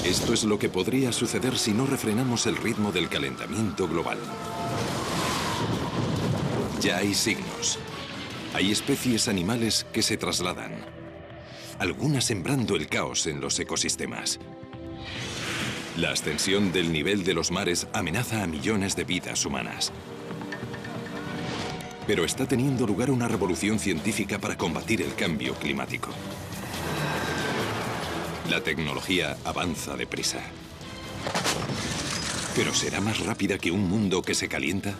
Esto es lo que podría suceder si no refrenamos el ritmo del calentamiento global. Ya hay signos. Hay especies animales que se trasladan, algunas sembrando el caos en los ecosistemas. La ascensión del nivel de los mares amenaza a millones de vidas humanas. Pero está teniendo lugar una revolución científica para combatir el cambio climático. La tecnología avanza deprisa. ¿Pero será más rápida que un mundo que se calienta?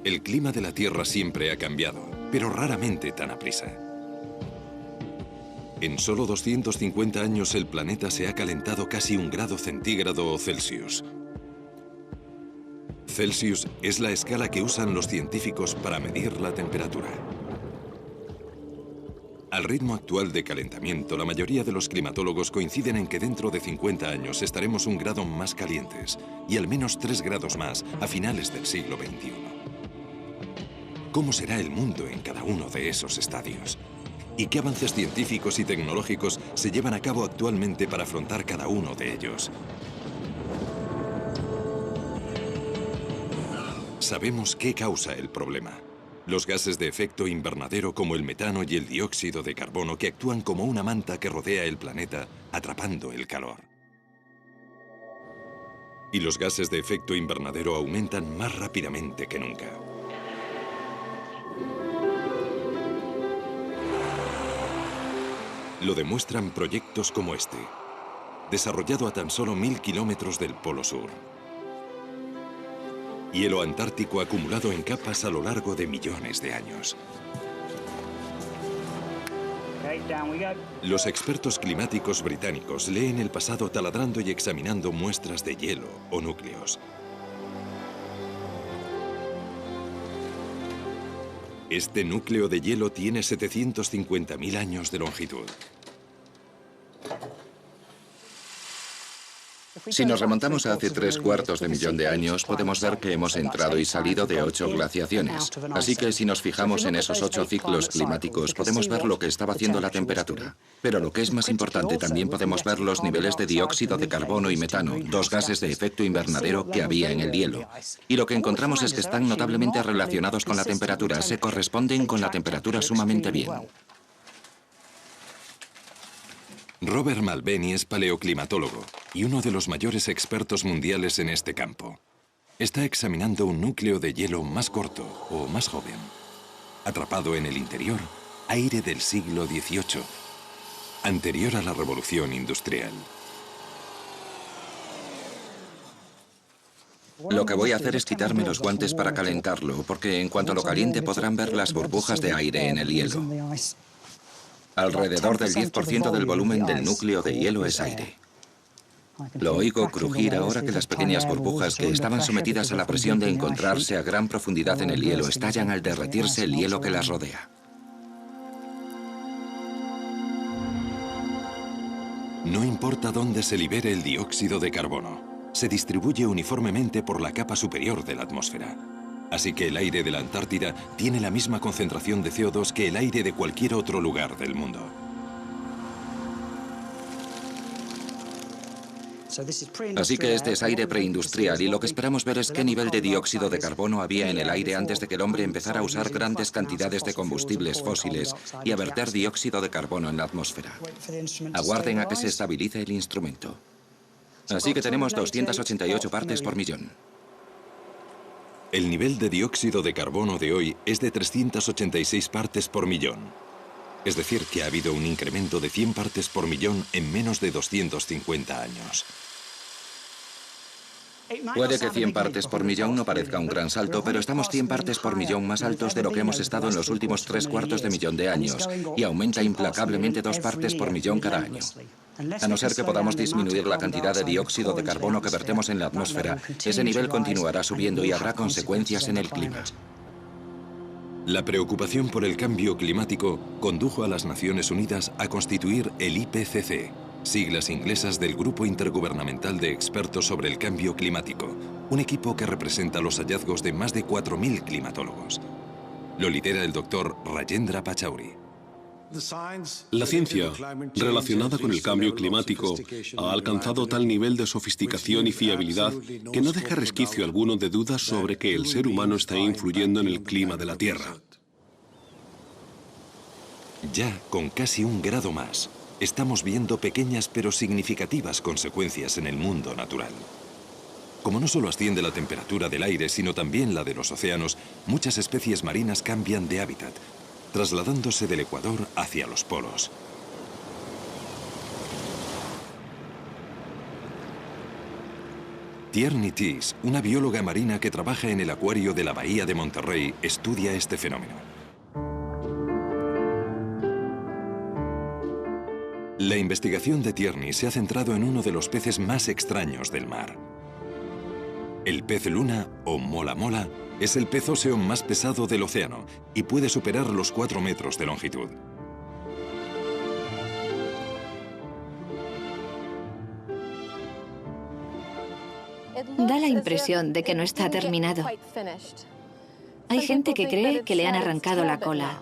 El clima de la Tierra siempre ha cambiado, pero raramente tan aprisa. En solo 250 años el planeta se ha calentado casi 1 grado centígrado o Celsius. Celsius es la escala que usan los científicos para medir la temperatura. Al ritmo actual de calentamiento, la mayoría de los climatólogos coinciden en que dentro de 50 años estaremos 1 grado más calientes y al menos 3 grados más a finales del siglo XXI. ¿Cómo será el mundo en cada uno de esos estadios? ¿Y qué avances científicos y tecnológicos se llevan a cabo actualmente para afrontar cada uno de ellos? Sabemos qué causa el problema. Los gases de efecto invernadero como el metano y el dióxido de carbono que actúan como una manta que rodea el planeta, atrapando el calor. Y los gases de efecto invernadero aumentan más rápidamente que nunca. Lo demuestran proyectos como este, desarrollado a tan solo 1000 kilómetros del Polo Sur. Hielo antártico acumulado en capas a lo largo de millones de años. Los expertos climáticos británicos leen el pasado taladrando y examinando muestras de hielo o núcleos. Este núcleo de hielo tiene 750.000 años de longitud. Si nos remontamos a hace 3/4 de millón de años, podemos ver que hemos entrado y salido de 8 glaciaciones. Así que si nos fijamos en esos 8 ciclos climáticos, podemos ver lo que estaba haciendo la temperatura. Pero lo que es más importante, también podemos ver los niveles de dióxido de carbono y metano, 2 gases de efecto invernadero que había en el hielo. Y lo que encontramos es que están notablemente relacionados con la temperatura, se corresponden con la temperatura sumamente bien. Robert Malbeny es paleoclimatólogo y uno de los mayores expertos mundiales en este campo. Está examinando un núcleo de hielo más corto o más joven. Atrapado en el interior, aire del siglo XVIII, anterior a la Revolución Industrial. Lo que voy a hacer es quitarme los guantes para calentarlo, porque en cuanto lo caliente podrán ver las burbujas de aire en el hielo. Alrededor del 10% del volumen del núcleo de hielo es aire. Lo oigo crujir ahora que las pequeñas burbujas que estaban sometidas a la presión de encontrarse a gran profundidad en el hielo estallan al derretirse el hielo que las rodea. No importa dónde se libere el dióxido de carbono, se distribuye uniformemente por la capa superior de la atmósfera. Así que el aire de la Antártida tiene la misma concentración de CO2 que el aire de cualquier otro lugar del mundo. Así que este es aire preindustrial y lo que esperamos ver es qué nivel de dióxido de carbono había en el aire antes de que el hombre empezara a usar grandes cantidades de combustibles fósiles y a verter dióxido de carbono en la atmósfera. Aguarden a que se estabilice el instrumento. Así que tenemos 288 partes por millón. El nivel de dióxido de carbono de hoy es de 386 partes por millón. Es decir, que ha habido un incremento de 100 partes por millón en menos de 250 años. Puede que 100 partes por millón no parezca un gran salto, pero estamos 100 partes por millón más altos de lo que hemos estado en los últimos 3/4 de millón de años, y aumenta implacablemente 2 partes por millón cada año. A no ser que podamos disminuir la cantidad de dióxido de carbono que vertemos en la atmósfera, ese nivel continuará subiendo y habrá consecuencias en el clima. La preocupación por el cambio climático condujo a las Naciones Unidas a constituir el IPCC, siglas inglesas del Grupo Intergubernamental de Expertos sobre el Cambio Climático, un equipo que representa los hallazgos de más de 4.000 climatólogos. Lo lidera el doctor Rajendra Pachauri. La ciencia relacionada con el cambio climático ha alcanzado tal nivel de sofisticación y fiabilidad que no deja resquicio alguno de dudas sobre que el ser humano está influyendo en el clima de la Tierra. Ya con casi 1 grado más, estamos viendo pequeñas pero significativas consecuencias en el mundo natural. Como no solo asciende la temperatura del aire, sino también la de los océanos, muchas especies marinas cambian de hábitat, trasladándose del Ecuador hacia los polos. Tierney Teese, una bióloga marina que trabaja en el acuario de la Bahía de Monterrey, estudia este fenómeno. La investigación de Tierney se ha centrado en uno de los peces más extraños del mar. El pez luna, o mola mola, es el pez óseo más pesado del océano y puede superar los 4 metros de longitud. Da la impresión de que no está terminado. Hay gente que cree que le han arrancado la cola.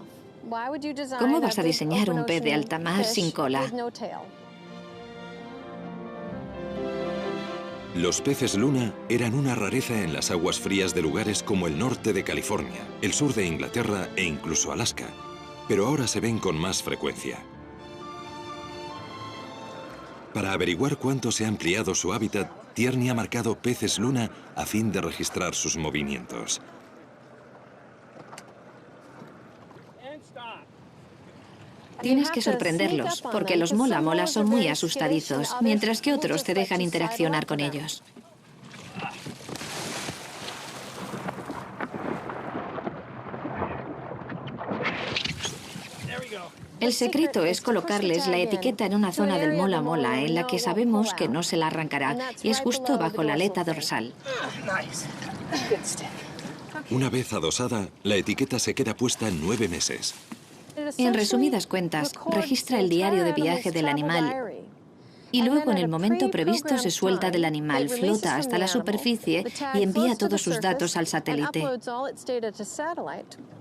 ¿Cómo vas a diseñar un pez de alta mar sin cola? Los peces luna eran una rareza en las aguas frías de lugares como el norte de California, el sur de Inglaterra e incluso Alaska, pero ahora se ven con más frecuencia. Para averiguar cuánto se ha ampliado su hábitat, Tierney ha marcado peces luna a fin de registrar sus movimientos. Tienes que sorprenderlos, porque los mola mola son muy asustadizos, mientras que otros te dejan interaccionar con ellos. El secreto es colocarles la etiqueta en una zona del mola mola en la que sabemos que no se la arrancará, y es justo bajo la aleta dorsal. Una vez adosada, la etiqueta se queda puesta 9 meses. En resumidas cuentas, registra el diario de viaje del animal y luego en el momento previsto se suelta del animal, flota hasta la superficie y envía todos sus datos al satélite.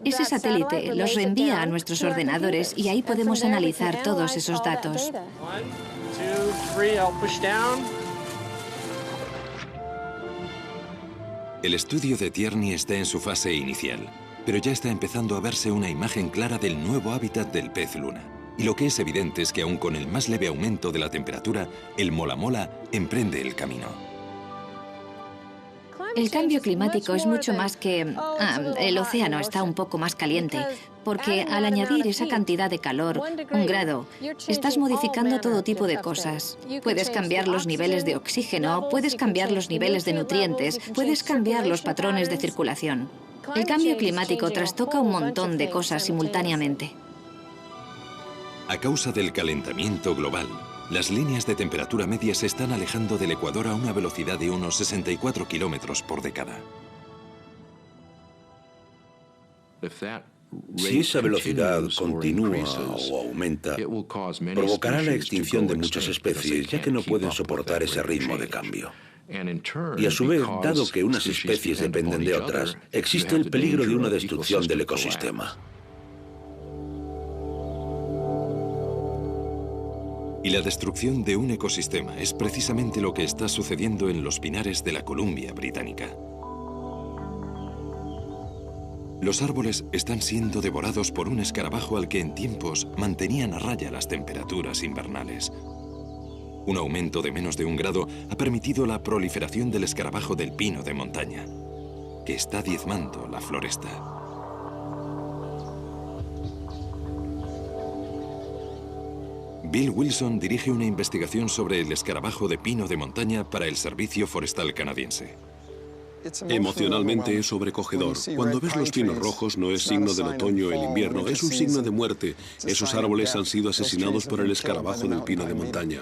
Ese satélite los reenvía a nuestros ordenadores y ahí podemos analizar todos esos datos. El estudio de Tierney está en su fase inicial, pero ya está empezando a verse una imagen clara del nuevo hábitat del pez luna. Y lo que es evidente es que aún con el más leve aumento de la temperatura, el mola mola emprende el camino. El cambio climático es mucho más que... el océano está un poco más caliente, porque al añadir esa cantidad de calor, 1 grado, estás modificando todo tipo de cosas. Puedes cambiar los niveles de oxígeno, puedes cambiar los niveles de nutrientes, puedes cambiar los patrones de circulación. El cambio climático trastoca un montón de cosas simultáneamente. A causa del calentamiento global, las líneas de temperatura media se están alejando del Ecuador a una velocidad de unos 64 kilómetros por década. Si esa velocidad continúa o aumenta, provocará la extinción de muchas especies, ya que no pueden soportar ese ritmo de cambio. Y a su vez, dado que unas especies dependen de otras, existe el peligro de una destrucción del ecosistema. Y la destrucción de un ecosistema es precisamente lo que está sucediendo en los pinares de la Columbia Británica. Los árboles están siendo devorados por un escarabajo al que en tiempos mantenían a raya las temperaturas invernales. Un aumento de menos de 1 grado ha permitido la proliferación del escarabajo del pino de montaña, que está diezmando la floresta. Bill Wilson dirige una investigación sobre el escarabajo de pino de montaña para el Servicio Forestal Canadiense. Emocionalmente es sobrecogedor. Cuando ves los pinos rojos no es signo del otoño o el invierno, es un signo de muerte. Esos árboles han sido asesinados por el escarabajo del pino de montaña.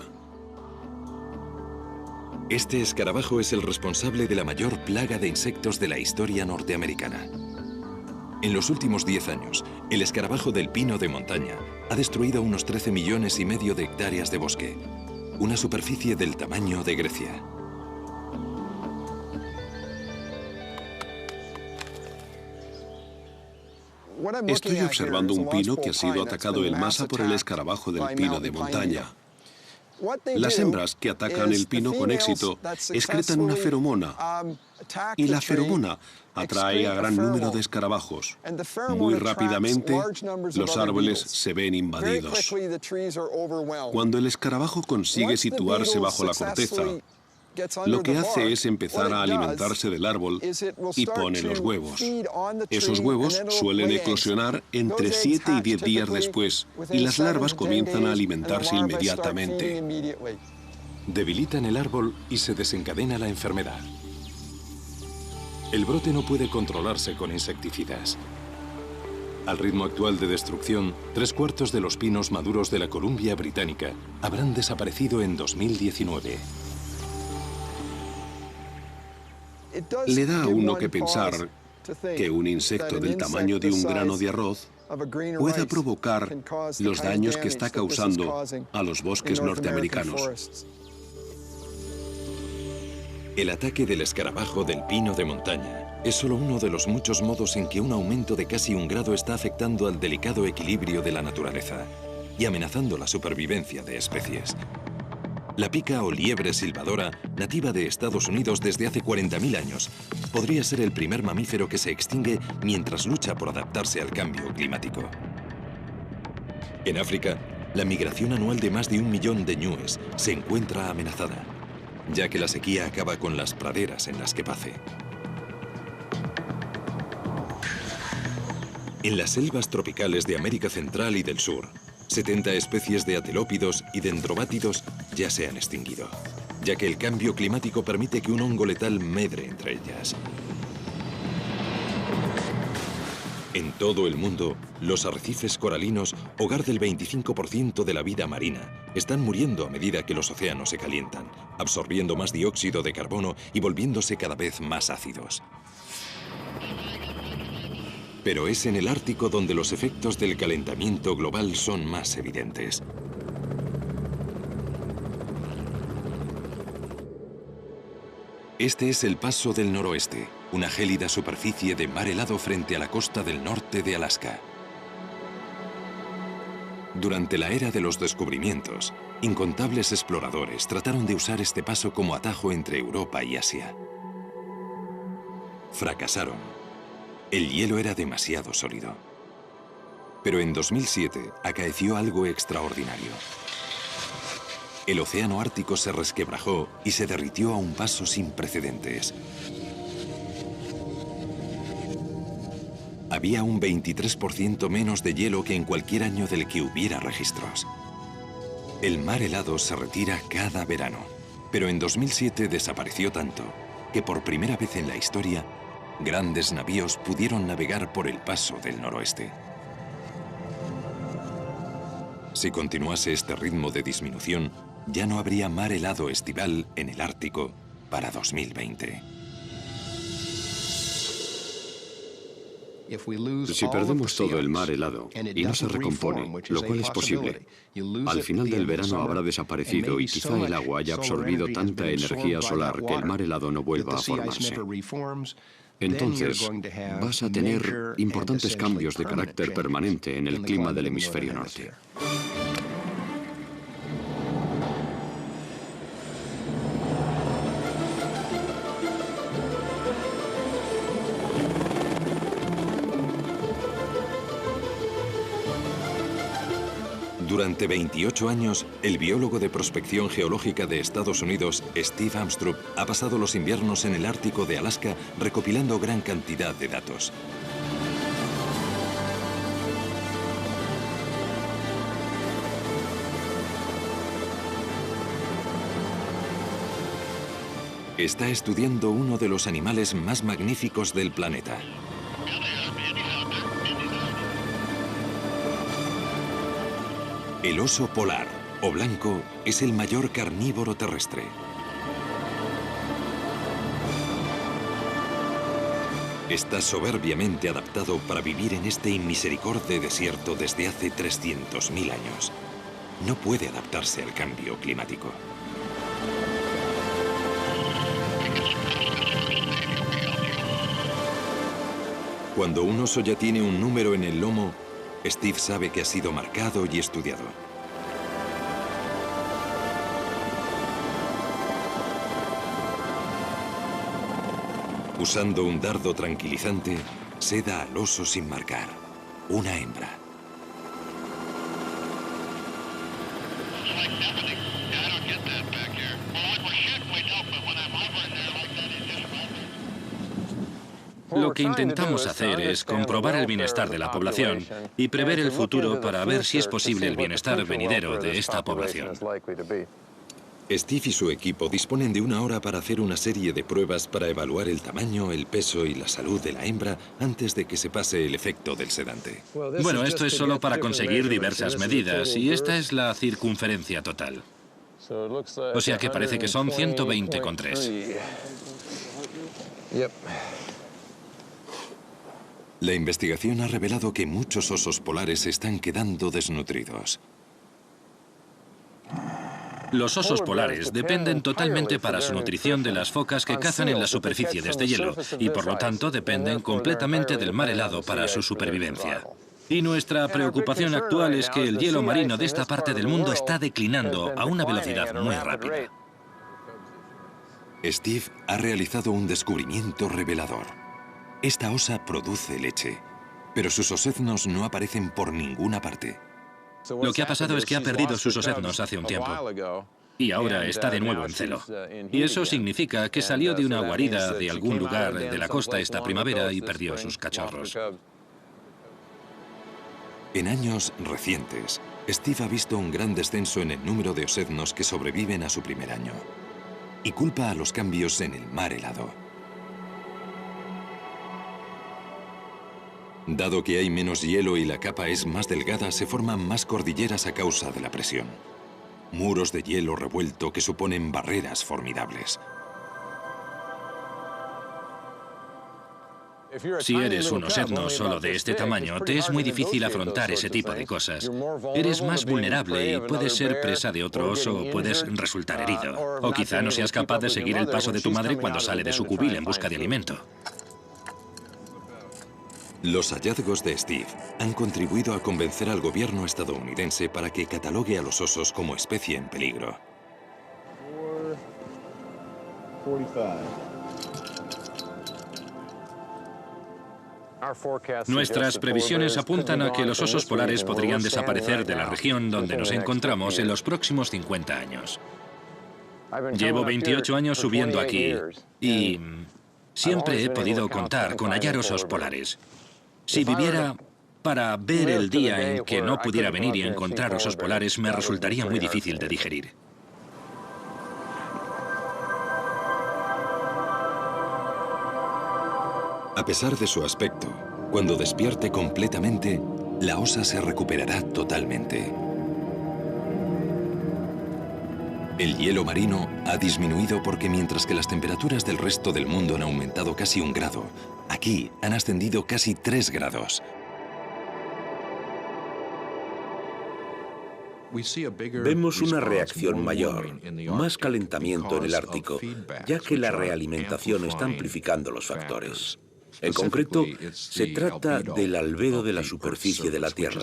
Este escarabajo es el responsable de la mayor plaga de insectos de la historia norteamericana. En los últimos 10 años, el escarabajo del pino de montaña ha destruido unos 13,5 millones de hectáreas de bosque, una superficie del tamaño de Grecia. Estoy observando un pino que ha sido atacado en masa por el escarabajo del pino de montaña. Las hembras que atacan el pino con éxito excretan una feromona, y la feromona atrae a gran número de escarabajos. Muy rápidamente, los árboles se ven invadidos. Cuando el escarabajo consigue situarse bajo la corteza, lo que hace es empezar a alimentarse del árbol y pone los huevos. Esos huevos suelen eclosionar entre 7 y 10 días después, y las larvas comienzan a alimentarse inmediatamente. Debilitan el árbol y se desencadena la enfermedad. El brote no puede controlarse con insecticidas. Al ritmo actual de destrucción, 3/4 de los pinos maduros de la Columbia Británica habrán desaparecido en 2019. Le da a uno que pensar que un insecto del tamaño de un grano de arroz pueda provocar los daños que está causando a los bosques norteamericanos. El ataque del escarabajo del pino de montaña es solo uno de los muchos modos en que un aumento de casi 1 grado está afectando al delicado equilibrio de la naturaleza y amenazando la supervivencia de especies. La pica o liebre silbadora, nativa de Estados Unidos desde hace 40.000 años, podría ser el primer mamífero que se extingue mientras lucha por adaptarse al cambio climático. En África, la migración anual de más de 1 millón de ñúes se encuentra amenazada, ya que la sequía acaba con las praderas en las que pace. En las selvas tropicales de América Central y del Sur, 70 especies de atelópidos y dendrobátidos ya se han extinguido, ya que el cambio climático permite que un hongo letal medre entre ellas. En todo el mundo, los arrecifes coralinos, hogar del 25% de la vida marina, están muriendo a medida que los océanos se calientan, absorbiendo más dióxido de carbono y volviéndose cada vez más ácidos. Pero es en el Ártico donde los efectos del calentamiento global son más evidentes. Este es el Paso del Noroeste, una gélida superficie de mar helado frente a la costa del norte de Alaska. Durante la era de los descubrimientos, incontables exploradores trataron de usar este paso como atajo entre Europa y Asia. Fracasaron. El hielo era demasiado sólido. Pero en 2007 acaeció algo extraordinario. El océano Ártico se resquebrajó y se derritió a un paso sin precedentes. Había un 23% menos de hielo que en cualquier año del que hubiera registros. El mar helado se retira cada verano, pero en 2007 desapareció tanto que por primera vez en la historia, grandes navíos pudieron navegar por el Paso del Noroeste. Si continuase este ritmo de disminución, ya no habría mar helado estival en el Ártico para 2020. Si perdemos todo el mar helado y no se recompone, lo cual es posible, al final del verano habrá desaparecido y quizá el agua haya absorbido tanta energía solar que el mar helado no vuelva a formarse. Entonces, vas a tener importantes cambios de carácter permanente en el clima del hemisferio norte. Durante 28 años, el biólogo de prospección geológica de Estados Unidos, Steve Amstrup, ha pasado los inviernos en el Ártico de Alaska recopilando gran cantidad de datos. Está estudiando uno de los animales más magníficos del planeta. El oso polar, o blanco, es el mayor carnívoro terrestre. Está soberbiamente adaptado para vivir en este inmisericorde desierto desde hace 300.000 años. No puede adaptarse al cambio climático. Cuando un oso ya tiene un número en el lomo, Steve sabe que ha sido marcado y estudiado. Usando un dardo tranquilizante, seda al oso sin marcar. Una hembra. Lo que intentamos hacer es comprobar el bienestar de la población y prever el futuro para ver si es posible el bienestar venidero de esta población. Steve y su equipo disponen de 1 hora para hacer una serie de pruebas para evaluar el tamaño, el peso y la salud de la hembra antes de que se pase el efecto del sedante. Bueno, esto es solo para conseguir diversas medidas y esta es la circunferencia total. O sea que parece que son 120,3. La investigación ha revelado que muchos osos polares se están quedando desnutridos. Los osos polares dependen totalmente para su nutrición de las focas que cazan en la superficie de este hielo y por lo tanto dependen completamente del mar helado para su supervivencia. Y nuestra preocupación actual es que el hielo marino de esta parte del mundo está declinando a una velocidad muy rápida. Steve ha realizado un descubrimiento revelador. Esta osa produce leche, pero sus osednos no aparecen por ninguna parte. Lo que ha pasado es que ha perdido sus osednos hace un tiempo y ahora está de nuevo en celo. Y eso significa que salió de una guarida de algún lugar de la costa esta primavera y perdió sus cachorros. En años recientes, Steve ha visto un gran descenso en el número de osednos que sobreviven a su primer año y culpa a los cambios en el mar helado. Dado que hay menos hielo y la capa es más delgada, se forman más cordilleras a causa de la presión. Muros de hielo revuelto que suponen barreras formidables. Si eres un osedno solo de este tamaño, te es muy difícil afrontar ese tipo de cosas. Eres más vulnerable y puedes ser presa de otro oso o puedes resultar herido. O quizá no seas capaz de seguir el paso de tu madre cuando sale de su cubil en busca de alimento. Los hallazgos de Steve han contribuido a convencer al gobierno estadounidense para que catalogue a los osos como especie en peligro. Nuestras previsiones apuntan a que los osos polares podrían desaparecer de la región donde nos encontramos en los próximos 50 años. Llevo 28 años subiendo aquí y siempre he podido contar con hallar osos polares. Si viviera para ver el día en que no pudiera venir y encontrar osos polares, me resultaría muy difícil de digerir. A pesar de su aspecto, cuando despierte completamente, la osa se recuperará totalmente. El hielo marino ha disminuido porque mientras que las temperaturas del resto del mundo han aumentado casi 1 grado, aquí han ascendido casi 3 grados. Vemos una reacción mayor, más calentamiento en el Ártico, ya que la realimentación está amplificando los factores. En concreto, se trata del albedo de la superficie de la Tierra,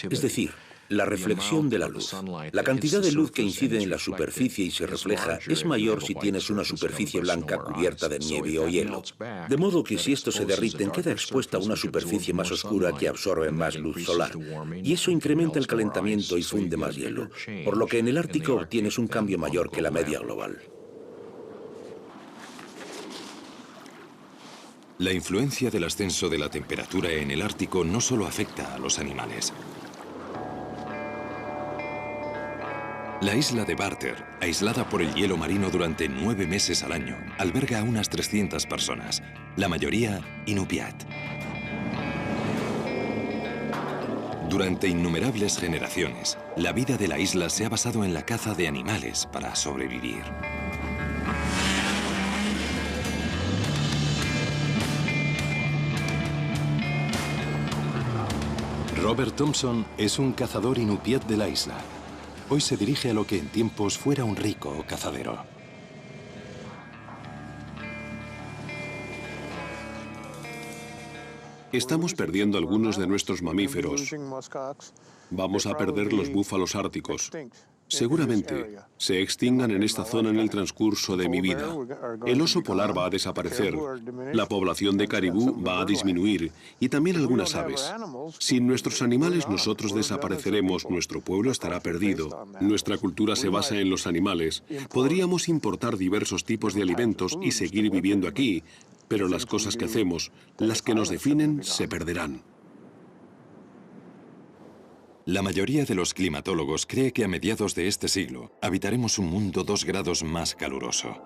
es decir, la reflexión de la luz. La cantidad de luz que incide en la superficie y se refleja es mayor si tienes una superficie blanca cubierta de nieve o hielo. De modo que si estos se derriten, queda expuesta a una superficie más oscura que absorbe más luz solar. Y eso incrementa el calentamiento y funde más hielo, por lo que en el Ártico obtienes un cambio mayor que la media global. La influencia del ascenso de la temperatura en el Ártico no solo afecta a los animales. La isla de Barter, aislada por el hielo marino durante 9 meses al año, alberga a unas 300 personas, la mayoría inupiat. Durante innumerables generaciones, la vida de la isla se ha basado en la caza de animales para sobrevivir. Robert Thompson es un cazador inupiat de la isla. Hoy se dirige a lo que en tiempos fuera un rico cazadero. Estamos perdiendo algunos de nuestros mamíferos. Vamos a perder los búfalos árticos. Seguramente se extingan en esta zona en el transcurso de mi vida. El oso polar va a desaparecer, la población de caribú va a disminuir y también algunas aves. Sin nuestros animales nosotros desapareceremos, nuestro pueblo estará perdido. Nuestra cultura se basa en los animales. Podríamos importar diversos tipos de alimentos y seguir viviendo aquí, pero las cosas que hacemos, las que nos definen, se perderán. La mayoría de los climatólogos cree que a mediados de este siglo habitaremos un mundo 2 grados más caluroso.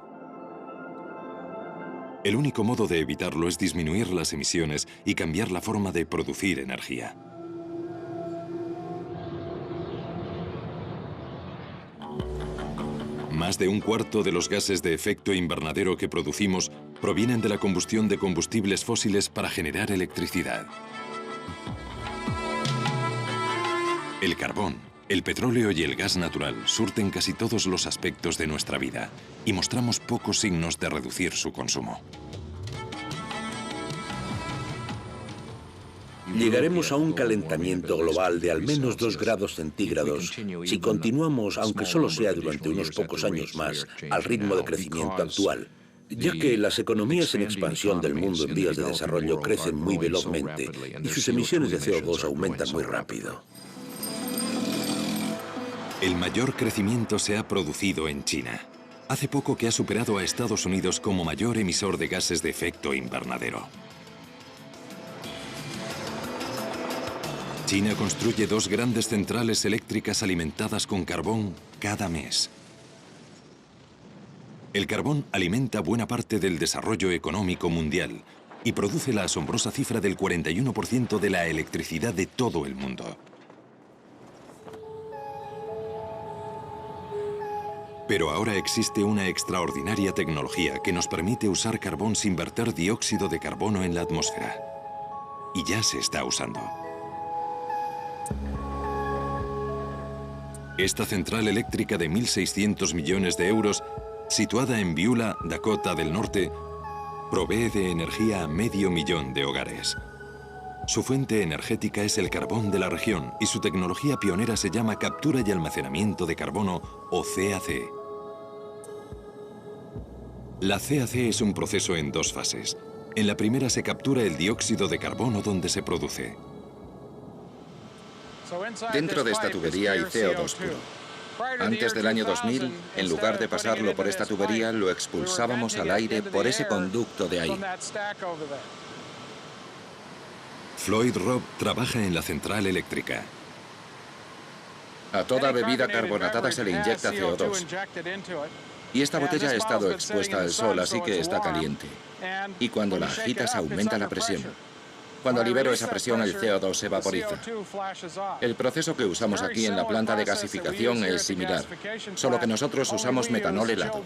El único modo de evitarlo es disminuir las emisiones y cambiar la forma de producir energía. Más de un cuarto de los gases de efecto invernadero que producimos provienen de la combustión de combustibles fósiles para generar electricidad. El carbón, el petróleo y el gas natural surten casi todos los aspectos de nuestra vida y mostramos pocos signos de reducir su consumo. Llegaremos a un calentamiento global de al menos 2 grados centígrados si continuamos, aunque solo sea durante unos pocos años más, al ritmo de crecimiento actual, ya que las economías en expansión del mundo en vías de desarrollo crecen muy velozmente y sus emisiones de CO2 aumentan muy rápido. El mayor crecimiento se ha producido en China. Hace poco que ha superado a Estados Unidos como mayor emisor de gases de efecto invernadero. China construye 2 grandes centrales eléctricas alimentadas con carbón cada mes. El carbón alimenta buena parte del desarrollo económico mundial y produce la asombrosa cifra del 41% de la electricidad de todo el mundo. Pero ahora existe una extraordinaria tecnología que nos permite usar carbón sin verter dióxido de carbono en la atmósfera. Y ya se está usando. Esta central eléctrica de 1.600 millones de euros, situada en Beulah, Dakota del Norte, provee de energía a 500.000 de hogares. Su fuente energética es el carbón de la región y su tecnología pionera se llama captura y almacenamiento de carbono, o CAC. La CAC es un proceso en 2 fases. En la primera se captura el dióxido de carbono donde se produce. Dentro de esta tubería hay CO2 puro. Antes del año 2000, en lugar de pasarlo por esta tubería, lo expulsábamos al aire por ese conducto de ahí. Floyd Robb trabaja en la central eléctrica. A toda bebida carbonatada se le inyecta CO2. Y esta botella ha estado expuesta al sol, así que está caliente. Y cuando la agitas aumenta la presión. Cuando libero esa presión, el CO2 se vaporiza. El proceso que usamos aquí en la planta de gasificación es similar, solo que nosotros usamos metanol helado.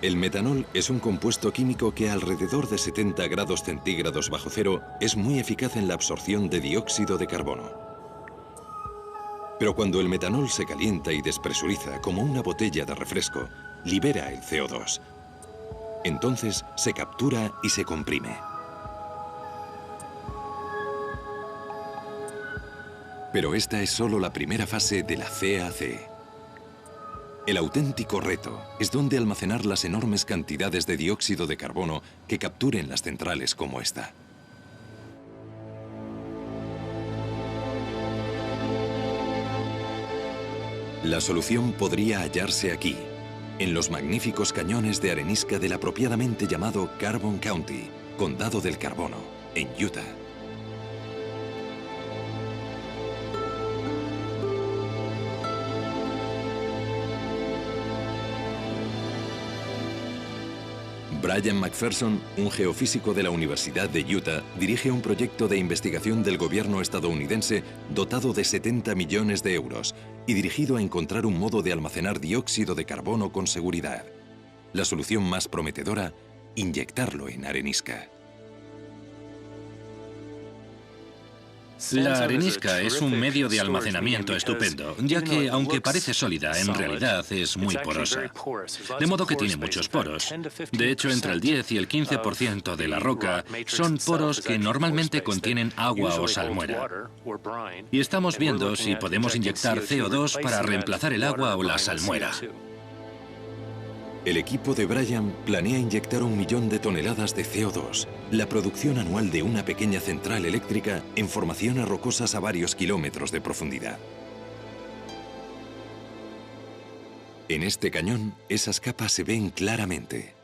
El metanol es un compuesto químico que a alrededor de 70 grados centígrados bajo cero es muy eficaz en la absorción de dióxido de carbono. Pero cuando el metanol se calienta y despresuriza como una botella de refresco, libera el CO2. Entonces se captura y se comprime. Pero esta es solo la primera fase de la CAC. El auténtico reto es dónde almacenar las enormes cantidades de dióxido de carbono que capturen las centrales como esta. La solución podría hallarse aquí, en los magníficos cañones de arenisca del apropiadamente llamado Carbon County, Condado del Carbono, en Utah. Brian McPherson, un geofísico de la Universidad de Utah, dirige un proyecto de investigación del gobierno estadounidense dotado de 70 millones de euros y dirigido a encontrar un modo de almacenar dióxido de carbono con seguridad. La solución más prometedora, inyectarlo en arenisca. La arenisca es un medio de almacenamiento estupendo, ya que, aunque parece sólida, en realidad es muy porosa. De modo que tiene muchos poros. De hecho, entre el 10 y el 15% de la roca son poros que normalmente contienen agua o salmuera. Y estamos viendo si podemos inyectar CO2 para reemplazar el agua o la salmuera. El equipo de Brian planea inyectar 1 millón de toneladas de CO2, la producción anual de una pequeña central eléctrica en formaciones rocosas a varios kilómetros de profundidad. En este cañón, esas capas se ven claramente.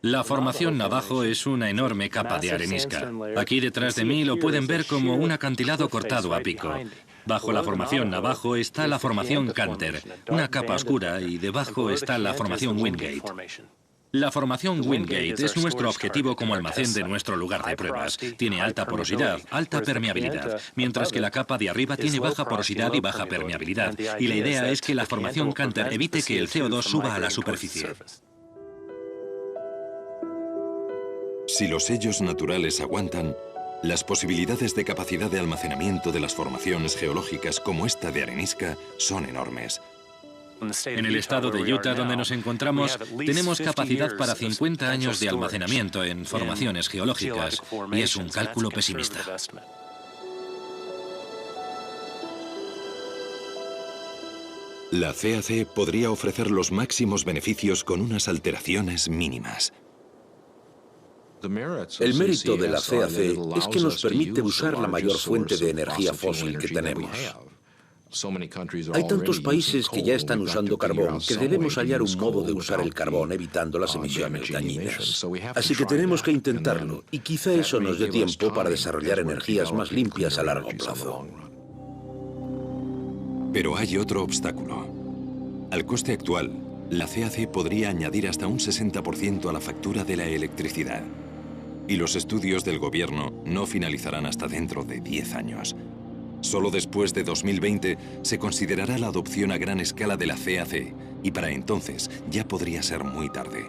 La formación Navajo es una enorme capa de arenisca. Aquí detrás de mí lo pueden ver como un acantilado cortado a pico. Bajo la formación Navajo está la formación Canter, una capa oscura, y debajo está la formación Wingate. La formación Wingate es nuestro objetivo como almacén de nuestro lugar de pruebas. Tiene alta porosidad, alta permeabilidad, mientras que la capa de arriba tiene baja porosidad y baja permeabilidad. Y la idea es que la formación Canter evite que el CO2 suba a la superficie. Si los sellos naturales aguantan, las posibilidades de capacidad de almacenamiento de las formaciones geológicas como esta de arenisca son enormes. En el estado de Utah, donde nos encontramos, tenemos capacidad para 50 años de almacenamiento en formaciones geológicas, y es un cálculo pesimista. La CAC podría ofrecer los máximos beneficios con unas alteraciones mínimas. El mérito de la CAC es que nos permite usar la mayor fuente de energía fósil que tenemos. Hay tantos países que ya están usando carbón que debemos hallar un modo de usar el carbón evitando las emisiones dañinas. Así que tenemos que intentarlo, y quizá eso nos dé tiempo para desarrollar energías más limpias a largo plazo. Pero hay otro obstáculo. Al coste actual, la CAC podría añadir hasta un 60% a la factura de la electricidad. Y los estudios del gobierno no finalizarán hasta dentro de 10 años. Solo después de 2020 se considerará la adopción a gran escala de la CAC, y para entonces ya podría ser muy tarde.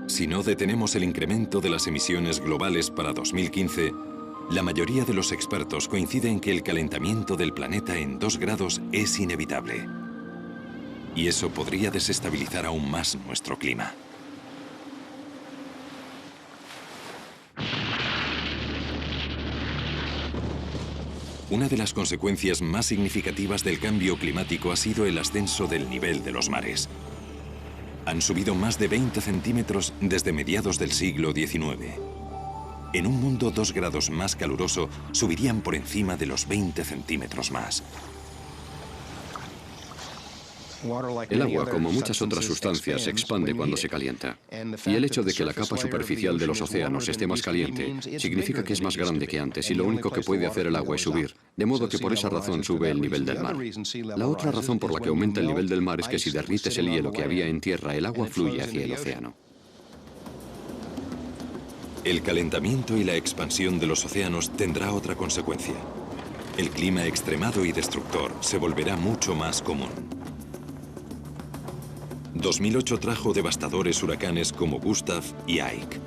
Si no detenemos el incremento de las emisiones globales para 2015, la mayoría de los expertos coinciden en que el calentamiento del planeta en 2 grados es inevitable. Y eso podría desestabilizar aún más nuestro clima. Una de las consecuencias más significativas del cambio climático ha sido el ascenso del nivel de los mares. Han subido más de 20 centímetros desde mediados del siglo XIX. En un mundo 2 grados más caluroso, subirían por encima de los 20 centímetros más. El agua, como muchas otras sustancias, se expande cuando se calienta. Y el hecho de que la capa superficial de los océanos esté más caliente significa que es más grande que antes, y lo único que puede hacer el agua es subir, de modo que por esa razón sube el nivel del mar. La otra razón por la que aumenta el nivel del mar es que si derrites el hielo que había en tierra, el agua fluye hacia el océano. El calentamiento y la expansión de los océanos tendrá otra consecuencia. El clima extremado y destructor se volverá mucho más común. 2008 trajo devastadores huracanes como Gustav y Ike.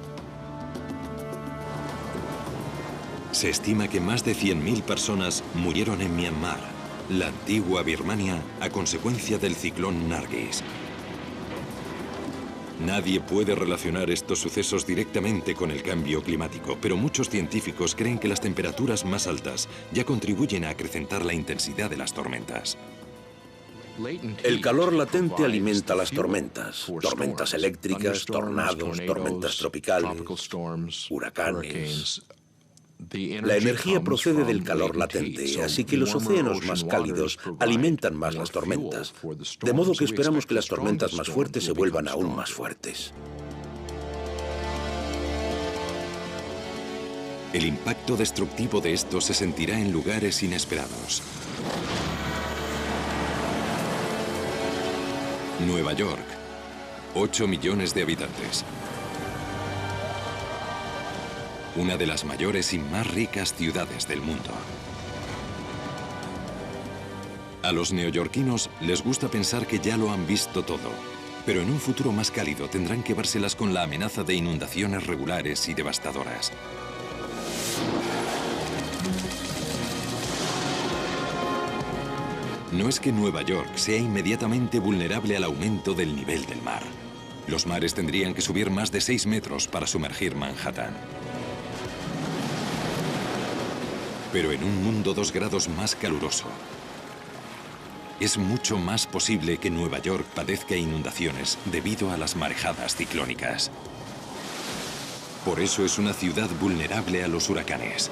Se estima que más de 100.000 personas murieron en Myanmar, la antigua Birmania, a consecuencia del ciclón Nargis. Nadie puede relacionar estos sucesos directamente con el cambio climático, pero muchos científicos creen que las temperaturas más altas ya contribuyen a acrecentar la intensidad de las tormentas. El calor latente alimenta las tormentas. Tormentas eléctricas, tornados, tormentas tropicales, huracanes. La energía procede del calor latente, así que los océanos más cálidos alimentan más las tormentas, de modo que esperamos que las tormentas más fuertes se vuelvan aún más fuertes. El impacto destructivo de esto se sentirá en lugares inesperados. Nueva York, 8 millones de habitantes. Una de las mayores y más ricas ciudades del mundo. A los neoyorquinos les gusta pensar que ya lo han visto todo. Pero en un futuro más cálido tendrán que vérselas con la amenaza de inundaciones regulares y devastadoras. No es que Nueva York sea inmediatamente vulnerable al aumento del nivel del mar. Los mares tendrían que subir más de 6 metros para sumergir Manhattan. Pero en un mundo 2 grados más caluroso, es mucho más posible que Nueva York padezca inundaciones debido a las marejadas ciclónicas. Por eso es una ciudad vulnerable a los huracanes.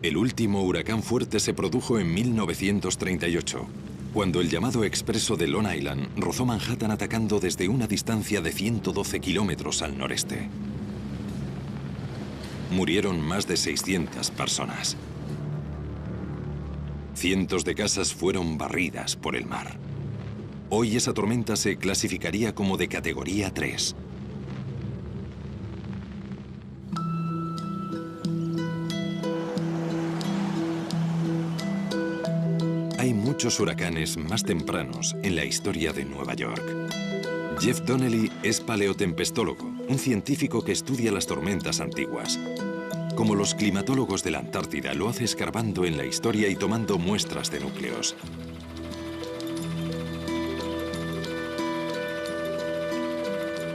El último huracán fuerte se produjo en 1938, cuando el llamado Expreso de Long Island rozó Manhattan atacando desde una distancia de 112 kilómetros al noreste. Murieron más de 600 personas. Cientos de casas fueron barridas por el mar. Hoy esa tormenta se clasificaría como de categoría 3. Hay muchos huracanes más tempranos en la historia de Nueva York. Jeff Donnelly es paleotempestólogo, un científico que estudia las tormentas antiguas. Como los climatólogos de la Antártida, lo hace escarbando en la historia y tomando muestras de núcleos.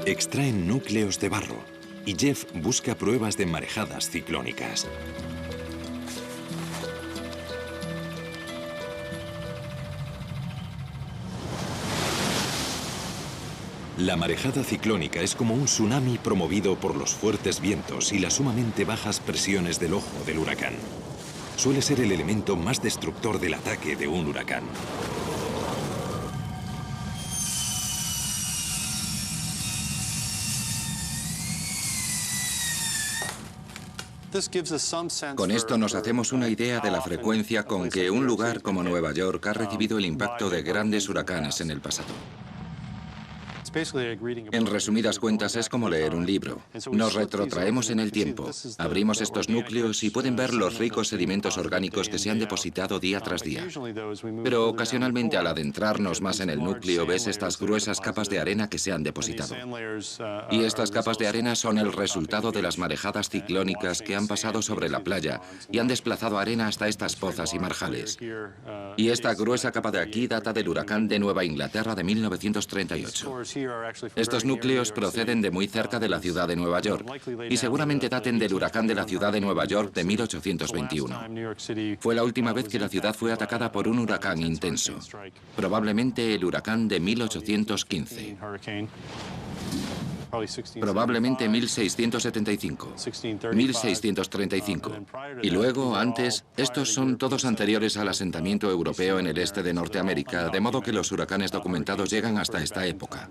Extraen núcleos de barro y Jeff busca pruebas de marejadas ciclónicas. La marejada ciclónica es como un tsunami promovido por los fuertes vientos y las sumamente bajas presiones del ojo del huracán. Suele ser el elemento más destructor del ataque de un huracán. Con esto nos hacemos una idea de la frecuencia con que un lugar como Nueva York ha recibido el impacto de grandes huracanes en el pasado. En resumidas cuentas, es como leer un libro. Nos retrotraemos en el tiempo, abrimos estos núcleos y pueden ver los ricos sedimentos orgánicos que se han depositado día tras día. Pero ocasionalmente, al adentrarnos más en el núcleo, ves estas gruesas capas de arena que se han depositado. Y estas capas de arena son el resultado de las marejadas ciclónicas que han pasado sobre la playa y han desplazado arena hasta estas pozas y marjales. Y esta gruesa capa de aquí data del huracán de Nueva Inglaterra de 1938. Estos núcleos proceden de muy cerca de la ciudad de Nueva York y seguramente daten del huracán de la ciudad de Nueva York de 1821. Fue la última vez que la ciudad fue atacada por un huracán intenso, probablemente el huracán de 1815. Probablemente 1675, 1635. Y luego, antes, estos son todos anteriores al asentamiento europeo en el este de Norteamérica, de modo que los huracanes documentados llegan hasta esta época.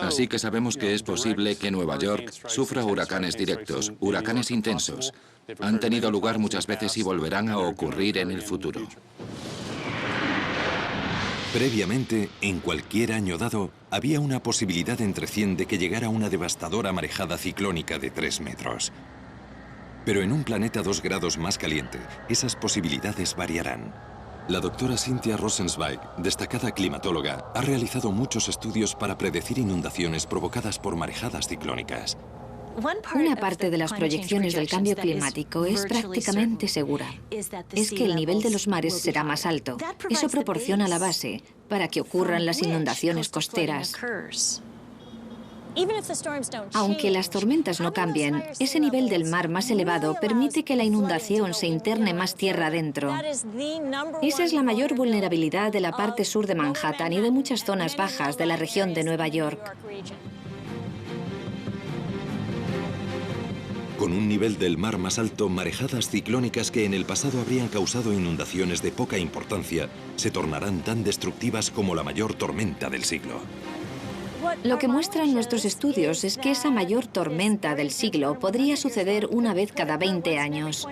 Así que sabemos que es posible que Nueva York sufra huracanes directos, huracanes intensos. Han tenido lugar muchas veces y volverán a ocurrir en el futuro. Previamente, en cualquier año dado, había una posibilidad entre 100 de que llegara una devastadora marejada ciclónica de 3 metros. Pero en un planeta 2 grados más caliente, esas posibilidades variarán. La doctora Cynthia Rosenzweig, destacada climatóloga, ha realizado muchos estudios para predecir inundaciones provocadas por marejadas ciclónicas. Una parte de las proyecciones del cambio climático es prácticamente segura. Es que el nivel de los mares será más alto. Eso proporciona la base para que ocurran las inundaciones costeras. Aunque las tormentas no cambien, ese nivel del mar más elevado permite que la inundación se interne más tierra adentro. Esa es la mayor vulnerabilidad de la parte sur de Manhattan y de muchas zonas bajas de la región de Nueva York. Con un nivel del mar más alto, marejadas ciclónicas que en el pasado habrían causado inundaciones de poca importancia se tornarán tan destructivas como la mayor tormenta del siglo. Lo que muestran nuestros estudios es que esa mayor tormenta del siglo podría suceder una vez cada 20 años.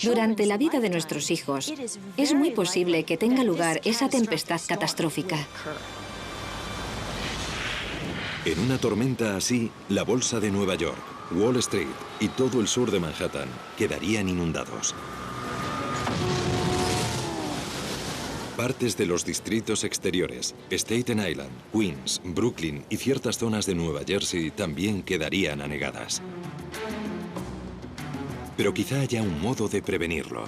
Durante la vida de nuestros hijos, es muy posible que tenga lugar esa tempestad catastrófica. En una tormenta así, la bolsa de Nueva York, Wall Street y todo el sur de Manhattan quedarían inundados. Partes de los distritos exteriores, Staten Island, Queens, Brooklyn y ciertas zonas de Nueva Jersey también quedarían anegadas. Pero quizá haya un modo de prevenirlo.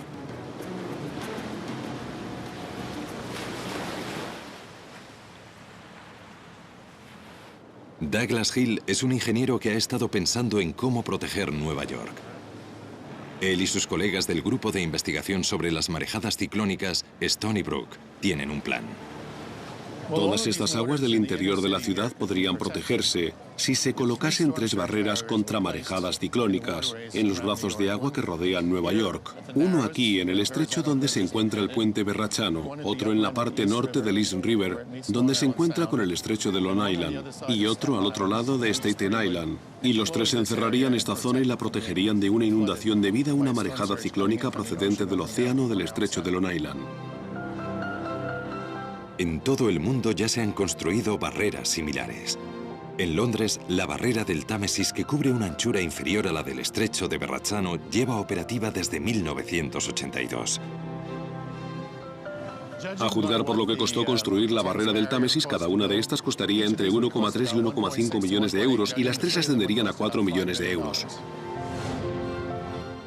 Douglas Hill es un ingeniero que ha estado pensando en cómo proteger Nueva York. Él y sus colegas del grupo de investigación sobre las marejadas ciclónicas, Stony Brook, tienen un plan. Todas estas aguas del interior de la ciudad podrían protegerse si se colocasen 3 barreras contra marejadas ciclónicas en los brazos de agua que rodean Nueva York. Uno aquí en el estrecho donde se encuentra el puente Verrazzano, otro en la parte norte del East River, donde se encuentra con el estrecho de Long Island, y otro al otro lado de Staten Island. Y los 3 encerrarían esta zona y la protegerían de una inundación debida a una marejada ciclónica procedente del océano del estrecho de Long Island. En todo el mundo ya se han construido barreras similares. En Londres, la barrera del Támesis, que cubre una anchura inferior a la del estrecho de Verrazzano, lleva operativa desde 1982. A juzgar por lo que costó construir la barrera del Támesis, cada una de estas costaría entre 1,3 y 1,5 millones de euros y las 3 ascenderían a 4 millones de euros.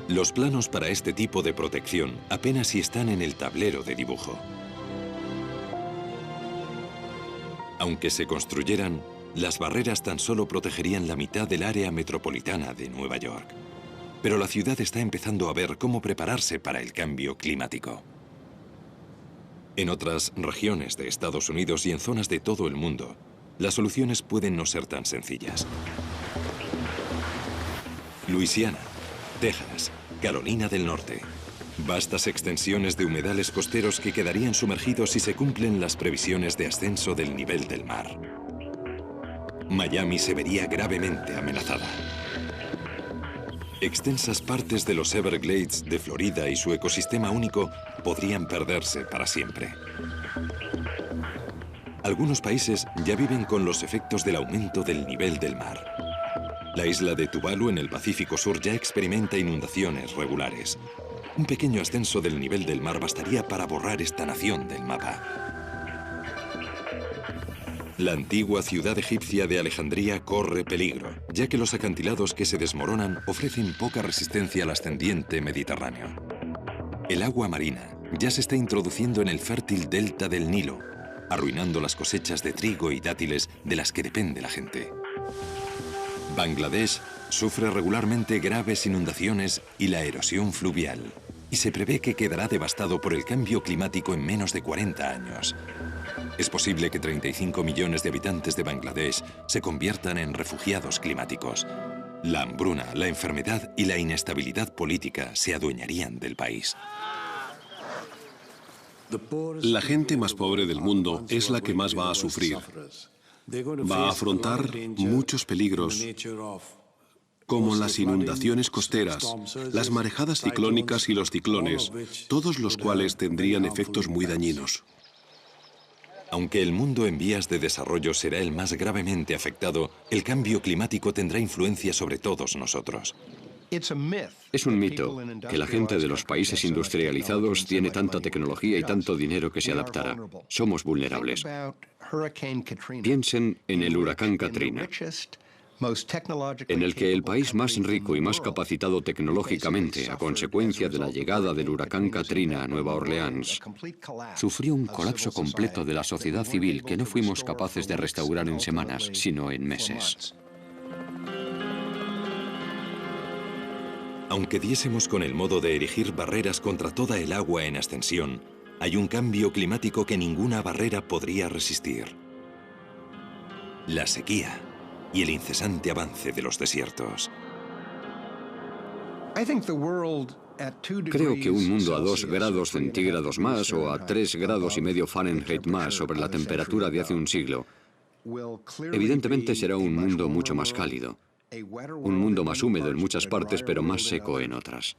Los planos para este tipo de protección apenas si están en el tablero de dibujo. Aunque se construyeran, las barreras tan solo protegerían la mitad del área metropolitana de Nueva York. Pero la ciudad está empezando a ver cómo prepararse para el cambio climático. En otras regiones de Estados Unidos y en zonas de todo el mundo, las soluciones pueden no ser tan sencillas. Luisiana, Texas, Carolina del Norte. Vastas extensiones de humedales costeros que quedarían sumergidos si se cumplen las previsiones de ascenso del nivel del mar. Miami se vería gravemente amenazada. Extensas partes de los Everglades de Florida y su ecosistema único podrían perderse para siempre. Algunos países ya viven con los efectos del aumento del nivel del mar. La isla de Tuvalu en el Pacífico Sur ya experimenta inundaciones regulares. Un pequeño ascenso del nivel del mar bastaría para borrar esta nación del mapa. La antigua ciudad egipcia de Alejandría corre peligro, ya que los acantilados que se desmoronan ofrecen poca resistencia al ascendiente mediterráneo. El agua marina ya se está introduciendo en el fértil delta del Nilo, arruinando las cosechas de trigo y dátiles de las que depende la gente. Bangladesh sufre regularmente graves inundaciones y la erosión fluvial, y se prevé que quedará devastado por el cambio climático en menos de 40 años. Es posible que 35 millones de habitantes de Bangladesh se conviertan en refugiados climáticos. La hambruna, la enfermedad y la inestabilidad política se adueñarían del país. La gente más pobre del mundo es la que más va a sufrir. Va a afrontar muchos peligros, como las inundaciones costeras, las marejadas ciclónicas y los ciclones, todos los cuales tendrían efectos muy dañinos. Aunque el mundo en vías de desarrollo será el más gravemente afectado, el cambio climático tendrá influencia sobre todos nosotros. Es un mito que la gente de los países industrializados tiene tanta tecnología y tanto dinero que se adaptará. Somos vulnerables. Piensen en el huracán Katrina, en el que el país más rico y más capacitado tecnológicamente, a consecuencia de la llegada del huracán Katrina a Nueva Orleans, sufrió un colapso completo de la sociedad civil que no fuimos capaces de restaurar en semanas, sino en meses. Aunque diésemos con el modo de erigir barreras contra toda el agua en ascensión, hay un cambio climático que ninguna barrera podría resistir: la sequía y el incesante avance de los desiertos. Creo que un mundo a 2 grados centígrados más o a 3,5 grados Fahrenheit más sobre la temperatura de hace un siglo, evidentemente será un mundo mucho más cálido. Un mundo más húmedo en muchas partes, pero más seco en otras.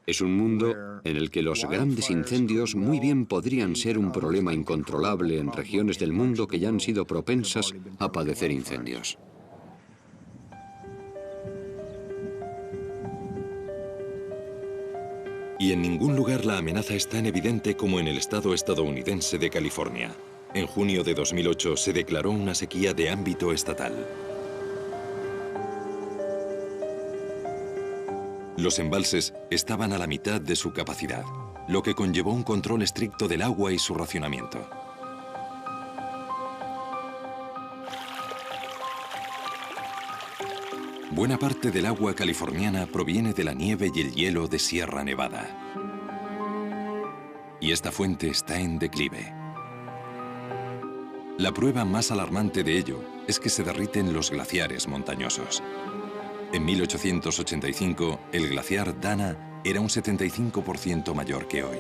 Es un mundo en el que los grandes incendios muy bien podrían ser un problema incontrolable en regiones del mundo que ya han sido propensas a padecer incendios. Y en ningún lugar la amenaza es tan evidente como en el estado estadounidense de California. En junio de 2008 se declaró una sequía de ámbito estatal. Los embalses estaban a la mitad de su capacidad, lo que conllevó un control estricto del agua y su racionamiento. Buena parte del agua californiana proviene de la nieve y el hielo de Sierra Nevada. Y esta fuente está en declive. La prueba más alarmante de ello es que se derriten los glaciares montañosos. En 1885, el glaciar Dana era un 75% mayor que hoy.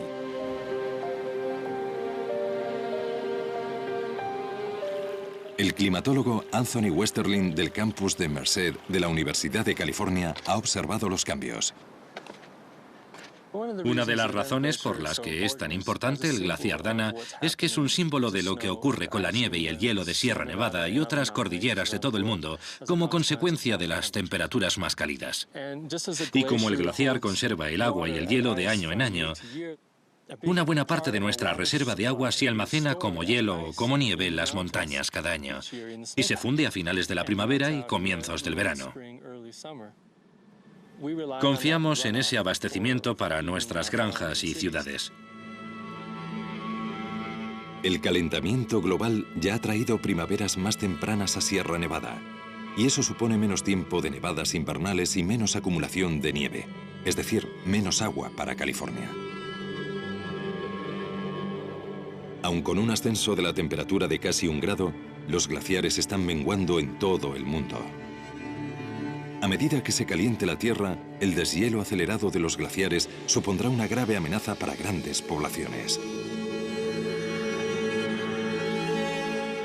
El climatólogo Anthony Westerling del campus de Merced de la Universidad de California ha observado los cambios. Una de las razones por las que es tan importante el glaciar Dana es que es un símbolo de lo que ocurre con la nieve y el hielo de Sierra Nevada y otras cordilleras de todo el mundo como consecuencia de las temperaturas más cálidas. Y como el glaciar conserva el agua y el hielo de año en año, una buena parte de nuestra reserva de agua se almacena como hielo o como nieve en las montañas cada año y se funde a finales de la primavera y comienzos del verano. Confiamos en ese abastecimiento para nuestras granjas y ciudades. El calentamiento global ya ha traído primaveras más tempranas a Sierra Nevada, y eso supone menos tiempo de nevadas invernales y menos acumulación de nieve, es decir, menos agua para California. Aun con un ascenso de la temperatura de casi 1 grado, los glaciares están menguando en todo el mundo. A medida que se caliente la Tierra, el deshielo acelerado de los glaciares supondrá una grave amenaza para grandes poblaciones.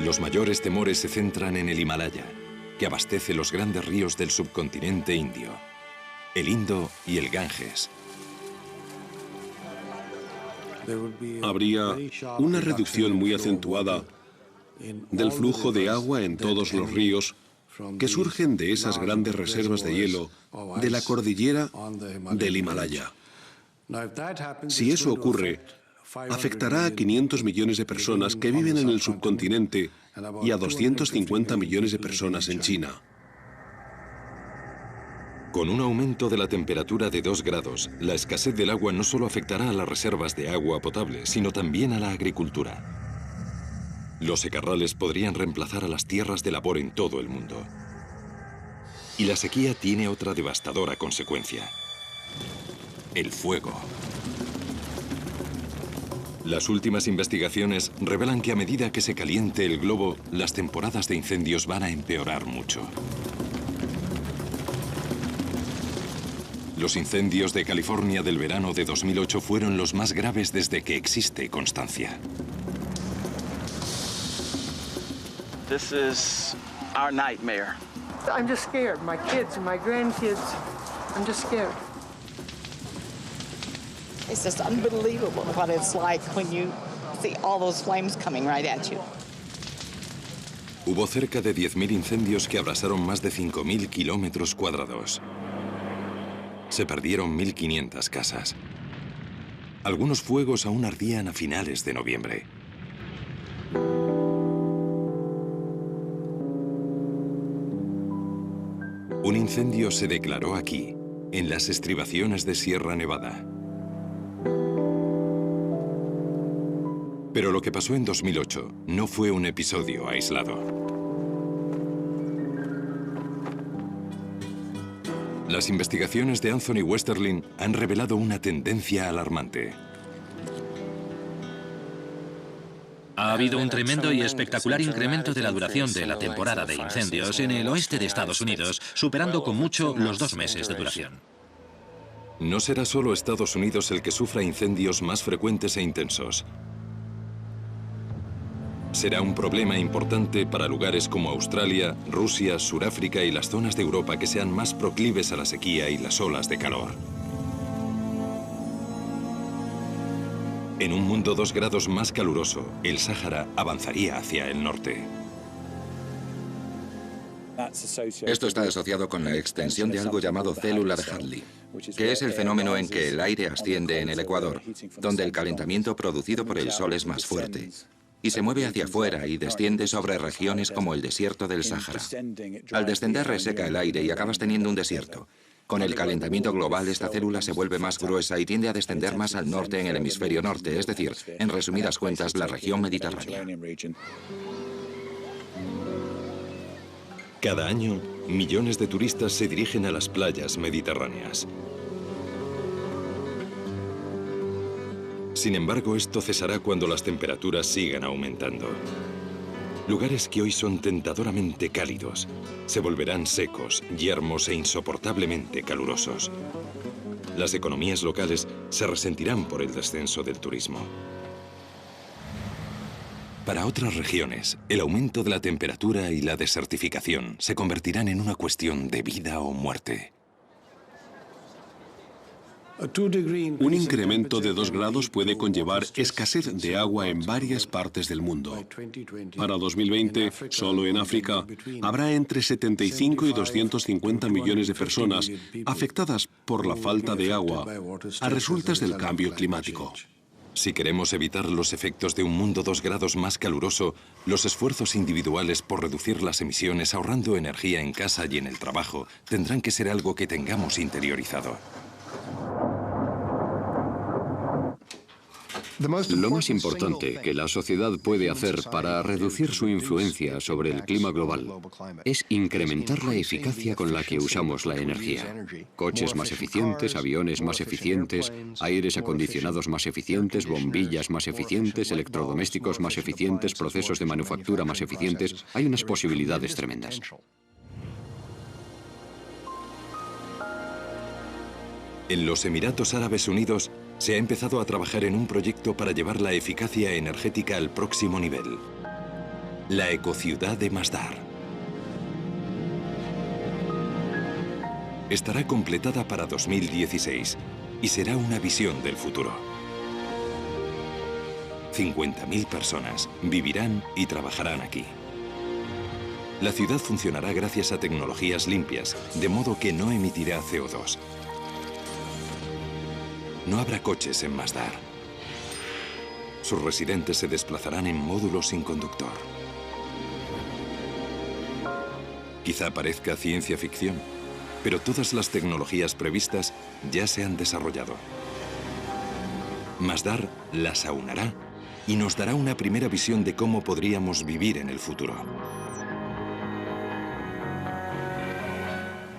Los mayores temores se centran en el Himalaya, que abastece los grandes ríos del subcontinente indio, el Indo y el Ganges. Habría una reducción muy acentuada del flujo de agua en todos los ríos que surgen de esas grandes reservas de hielo de la cordillera del Himalaya. Si eso ocurre, afectará a 500 millones de personas que viven en el subcontinente y a 250 millones de personas en China. Con un aumento de la temperatura de 2 grados, la escasez del agua no solo afectará a las reservas de agua potable, sino también a la agricultura. Los secarrales podrían reemplazar a las tierras de labor en todo el mundo. Y la sequía tiene otra devastadora consecuencia: el fuego. Las últimas investigaciones revelan que a medida que se caliente el globo, las temporadas de incendios van a empeorar mucho. Los incendios de California del verano de 2008 fueron los más graves desde que existe constancia. This is our nightmare. I'm just scared. My kids and my grandkids, I'm just scared. It's just unbelievable what it's like when you see all those flames coming right at you. Hubo cerca de 10.000 incendios que abrasaron más de 5.000 kilómetros cuadrados. Se perdieron 1.500 casas. Algunos fuegos aún ardían a finales de noviembre. Un incendio se declaró aquí, en las estribaciones de Sierra Nevada. Pero lo que pasó en 2008 no fue un episodio aislado. Las investigaciones de Anthony Westerling han revelado una tendencia alarmante. Ha habido un tremendo y espectacular incremento de la duración de la temporada de incendios en el oeste de Estados Unidos, superando con mucho los 2 meses de duración. No será solo Estados Unidos el que sufra incendios más frecuentes e intensos. Será un problema importante para lugares como Australia, Rusia, Suráfrica y las zonas de Europa que sean más proclives a la sequía y las olas de calor. En un mundo 2 grados más caluroso, el Sáhara avanzaría hacia el norte. Esto está asociado con la extensión de algo llamado célula de Hadley, que es el fenómeno en que el aire asciende en el ecuador, donde el calentamiento producido por el sol es más fuerte, y se mueve hacia afuera y desciende sobre regiones como el desierto del Sáhara. Al descender reseca el aire y acabas teniendo un desierto. Con el calentamiento global, esta célula se vuelve más gruesa y tiende a descender más al norte en el hemisferio norte, es decir, en resumidas cuentas, la región mediterránea. Cada año, millones de turistas se dirigen a las playas mediterráneas. Sin embargo, esto cesará cuando las temperaturas sigan aumentando. Lugares que hoy son tentadoramente cálidos se volverán secos, yermos e insoportablemente calurosos. Las economías locales se resentirán por el descenso del turismo. Para otras regiones, el aumento de la temperatura y la desertificación se convertirán en una cuestión de vida o muerte. Un incremento de 2 grados puede conllevar escasez de agua en varias partes del mundo. Para 2020, solo en África, habrá entre 75 y 250 millones de personas afectadas por la falta de agua a resultas del cambio climático. Si queremos evitar los efectos de un mundo 2 grados más caluroso, los esfuerzos individuales por reducir las emisiones ahorrando energía en casa y en el trabajo tendrán que ser algo que tengamos interiorizado. Lo más importante que la sociedad puede hacer para reducir su influencia sobre el clima global es incrementar la eficacia con la que usamos la energía. Coches más eficientes, aviones más eficientes, aires acondicionados más eficientes, bombillas más eficientes, electrodomésticos más eficientes, procesos de manufactura más eficientes. Hay unas posibilidades tremendas. En los Emiratos Árabes Unidos se ha empezado a trabajar en un proyecto para llevar la eficacia energética al próximo nivel. La ecociudad de Masdar. Estará completada para 2016 y será una visión del futuro. 50.000 personas vivirán y trabajarán aquí. La ciudad funcionará gracias a tecnologías limpias, de modo que no emitirá CO2. No habrá coches en Masdar. Sus residentes se desplazarán en módulos sin conductor. Quizá parezca ciencia ficción, pero todas las tecnologías previstas ya se han desarrollado. Masdar las aunará y nos dará una primera visión de cómo podríamos vivir en el futuro.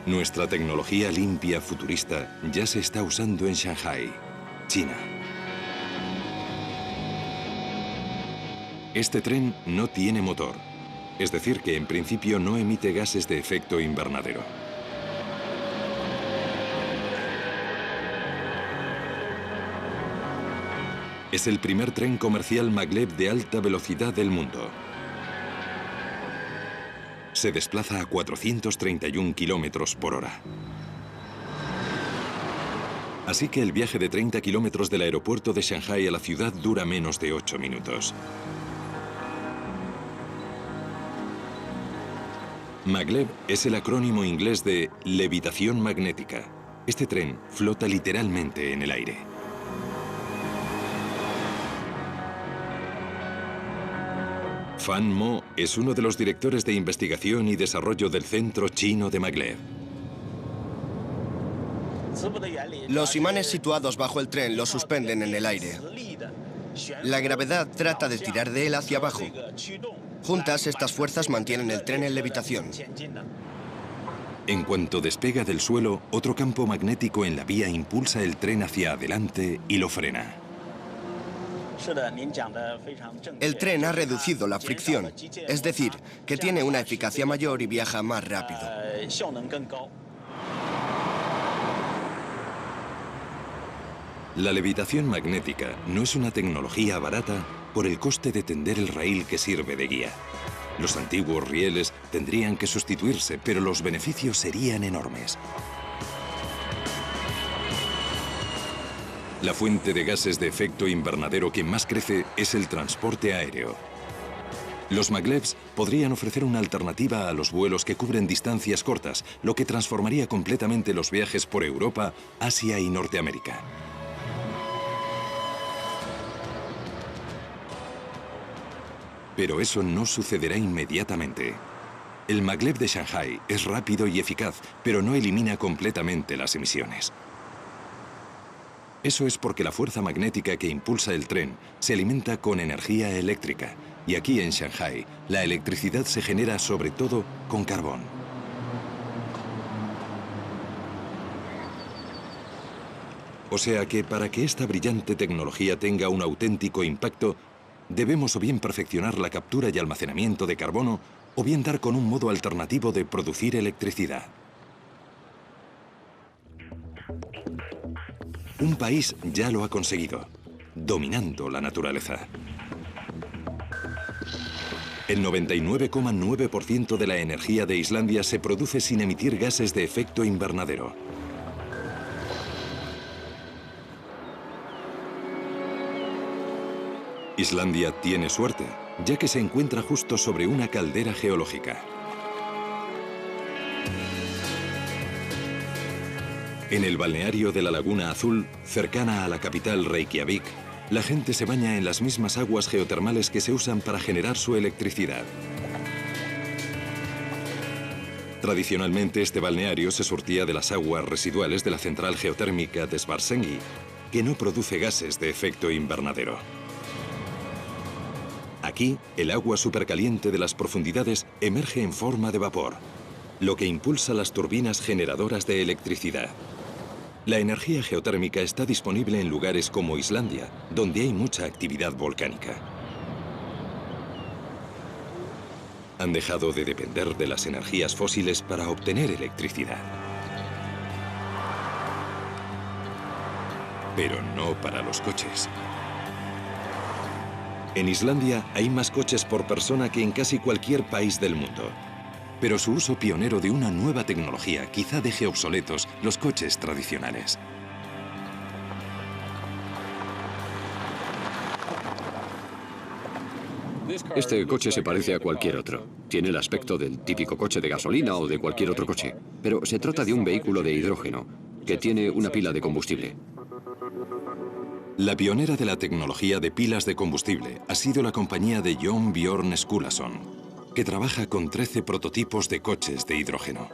Nuestra tecnología limpia futurista ya se está usando en Shanghái, China. Este tren no tiene motor, es decir que en principio no emite gases de efecto invernadero. Es el primer tren comercial maglev de alta velocidad del mundo. Se desplaza a 431 kilómetros por hora. Así que el viaje de 30 kilómetros del aeropuerto de Shanghái a la ciudad dura menos de 8 minutos. Maglev es el acrónimo inglés de levitación magnética. Este tren flota literalmente en el aire. Fan Mo es uno de los directores de investigación y desarrollo del Centro Chino de Maglev. Los imanes situados bajo el tren lo suspenden en el aire. La gravedad trata de tirar de él hacia abajo. Juntas, estas fuerzas mantienen el tren en levitación. En cuanto despega del suelo, otro campo magnético en la vía impulsa el tren hacia adelante y lo frena. El tren ha reducido la fricción, es decir, que tiene una eficacia mayor y viaja más rápido. La levitación magnética no es una tecnología barata por el coste de tender el raíl que sirve de guía. Los antiguos rieles tendrían que sustituirse, pero los beneficios serían enormes. La fuente de gases de efecto invernadero que más crece es el transporte aéreo. Los maglevs podrían ofrecer una alternativa a los vuelos que cubren distancias cortas, lo que transformaría completamente los viajes por Europa, Asia y Norteamérica. Pero eso no sucederá inmediatamente. El maglev de Shanghái es rápido y eficaz, pero no elimina completamente las emisiones. Eso es porque la fuerza magnética que impulsa el tren se alimenta con energía eléctrica, y aquí en Shanghái la electricidad se genera sobre todo con carbón. O sea que para que esta brillante tecnología tenga un auténtico impacto, debemos o bien perfeccionar la captura y almacenamiento de carbono, o bien dar con un modo alternativo de producir electricidad. Un país ya lo ha conseguido, dominando la naturaleza. El 99,9% de la energía de Islandia se produce sin emitir gases de efecto invernadero. Islandia tiene suerte, ya que se encuentra justo sobre una caldera geológica. En el balneario de la Laguna Azul, cercana a la capital Reykjavik, la gente se baña en las mismas aguas geotermales que se usan para generar su electricidad. Tradicionalmente este balneario se surtía de las aguas residuales de la central geotérmica de Svartsengi, que no produce gases de efecto invernadero. Aquí, el agua supercaliente de las profundidades emerge en forma de vapor, lo que impulsa las turbinas generadoras de electricidad. La energía geotérmica está disponible en lugares como Islandia, donde hay mucha actividad volcánica. Han dejado de depender de las energías fósiles para obtener electricidad. Pero no para los coches. En Islandia hay más coches por persona que en casi cualquier país del mundo. Pero su uso pionero de una nueva tecnología quizá deje obsoletos los coches tradicionales. Este coche se parece a cualquier otro. Tiene el aspecto del típico coche de gasolina o de cualquier otro coche. Pero se trata de un vehículo de hidrógeno, que tiene una pila de combustible. La pionera de la tecnología de pilas de combustible ha sido la compañía de Jon Björn Skulason, que trabaja con 13 prototipos de coches de hidrógeno.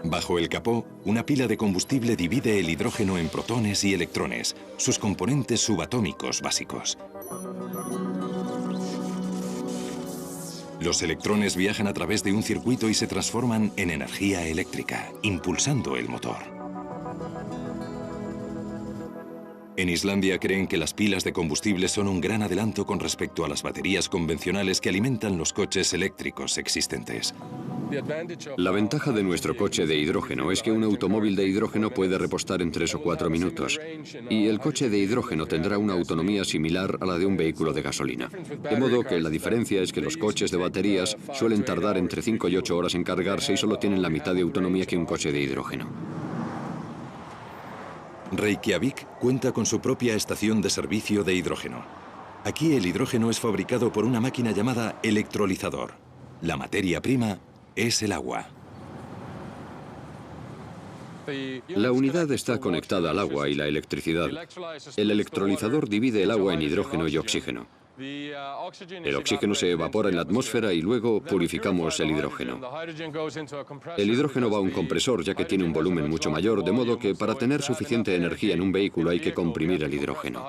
Bajo el capó, una pila de combustible divide el hidrógeno en protones y electrones, sus componentes subatómicos básicos. Los electrones viajan a través de un circuito y se transforman en energía eléctrica, impulsando el motor. En Islandia creen que las pilas de combustible son un gran adelanto con respecto a las baterías convencionales que alimentan los coches eléctricos existentes. La ventaja de nuestro coche de hidrógeno es que un automóvil de hidrógeno puede repostar en 3 o 4 minutos, y el coche de hidrógeno tendrá una autonomía similar a la de un vehículo de gasolina. De modo que la diferencia es que los coches de baterías suelen tardar entre 5 y 8 horas en cargarse y solo tienen la mitad de autonomía que un coche de hidrógeno. Reykjavik cuenta con su propia estación de servicio de hidrógeno. Aquí el hidrógeno es fabricado por una máquina llamada electrolizador. La materia prima es el agua. La unidad está conectada al agua y la electricidad. El electrolizador divide el agua en hidrógeno y oxígeno. El oxígeno se evapora en la atmósfera y luego purificamos el hidrógeno. El hidrógeno va a un compresor ya que tiene un volumen mucho mayor, de modo que para tener suficiente energía en un vehículo hay que comprimir el hidrógeno.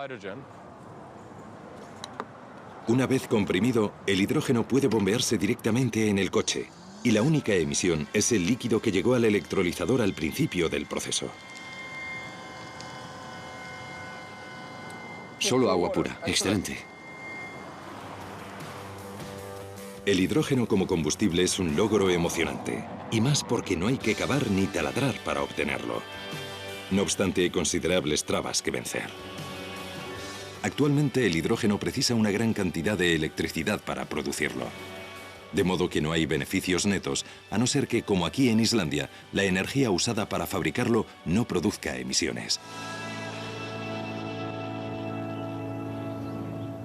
Una vez comprimido, el hidrógeno puede bombearse directamente en el coche, y la única emisión es el líquido que llegó al electrolizador al principio del proceso. Solo agua pura. Excelente. El hidrógeno como combustible es un logro emocionante, y más porque no hay que cavar ni taladrar para obtenerlo. No obstante, hay considerables trabas que vencer. Actualmente el hidrógeno precisa una gran cantidad de electricidad para producirlo. De modo que no hay beneficios netos, a no ser que, como aquí en Islandia, la energía usada para fabricarlo no produzca emisiones.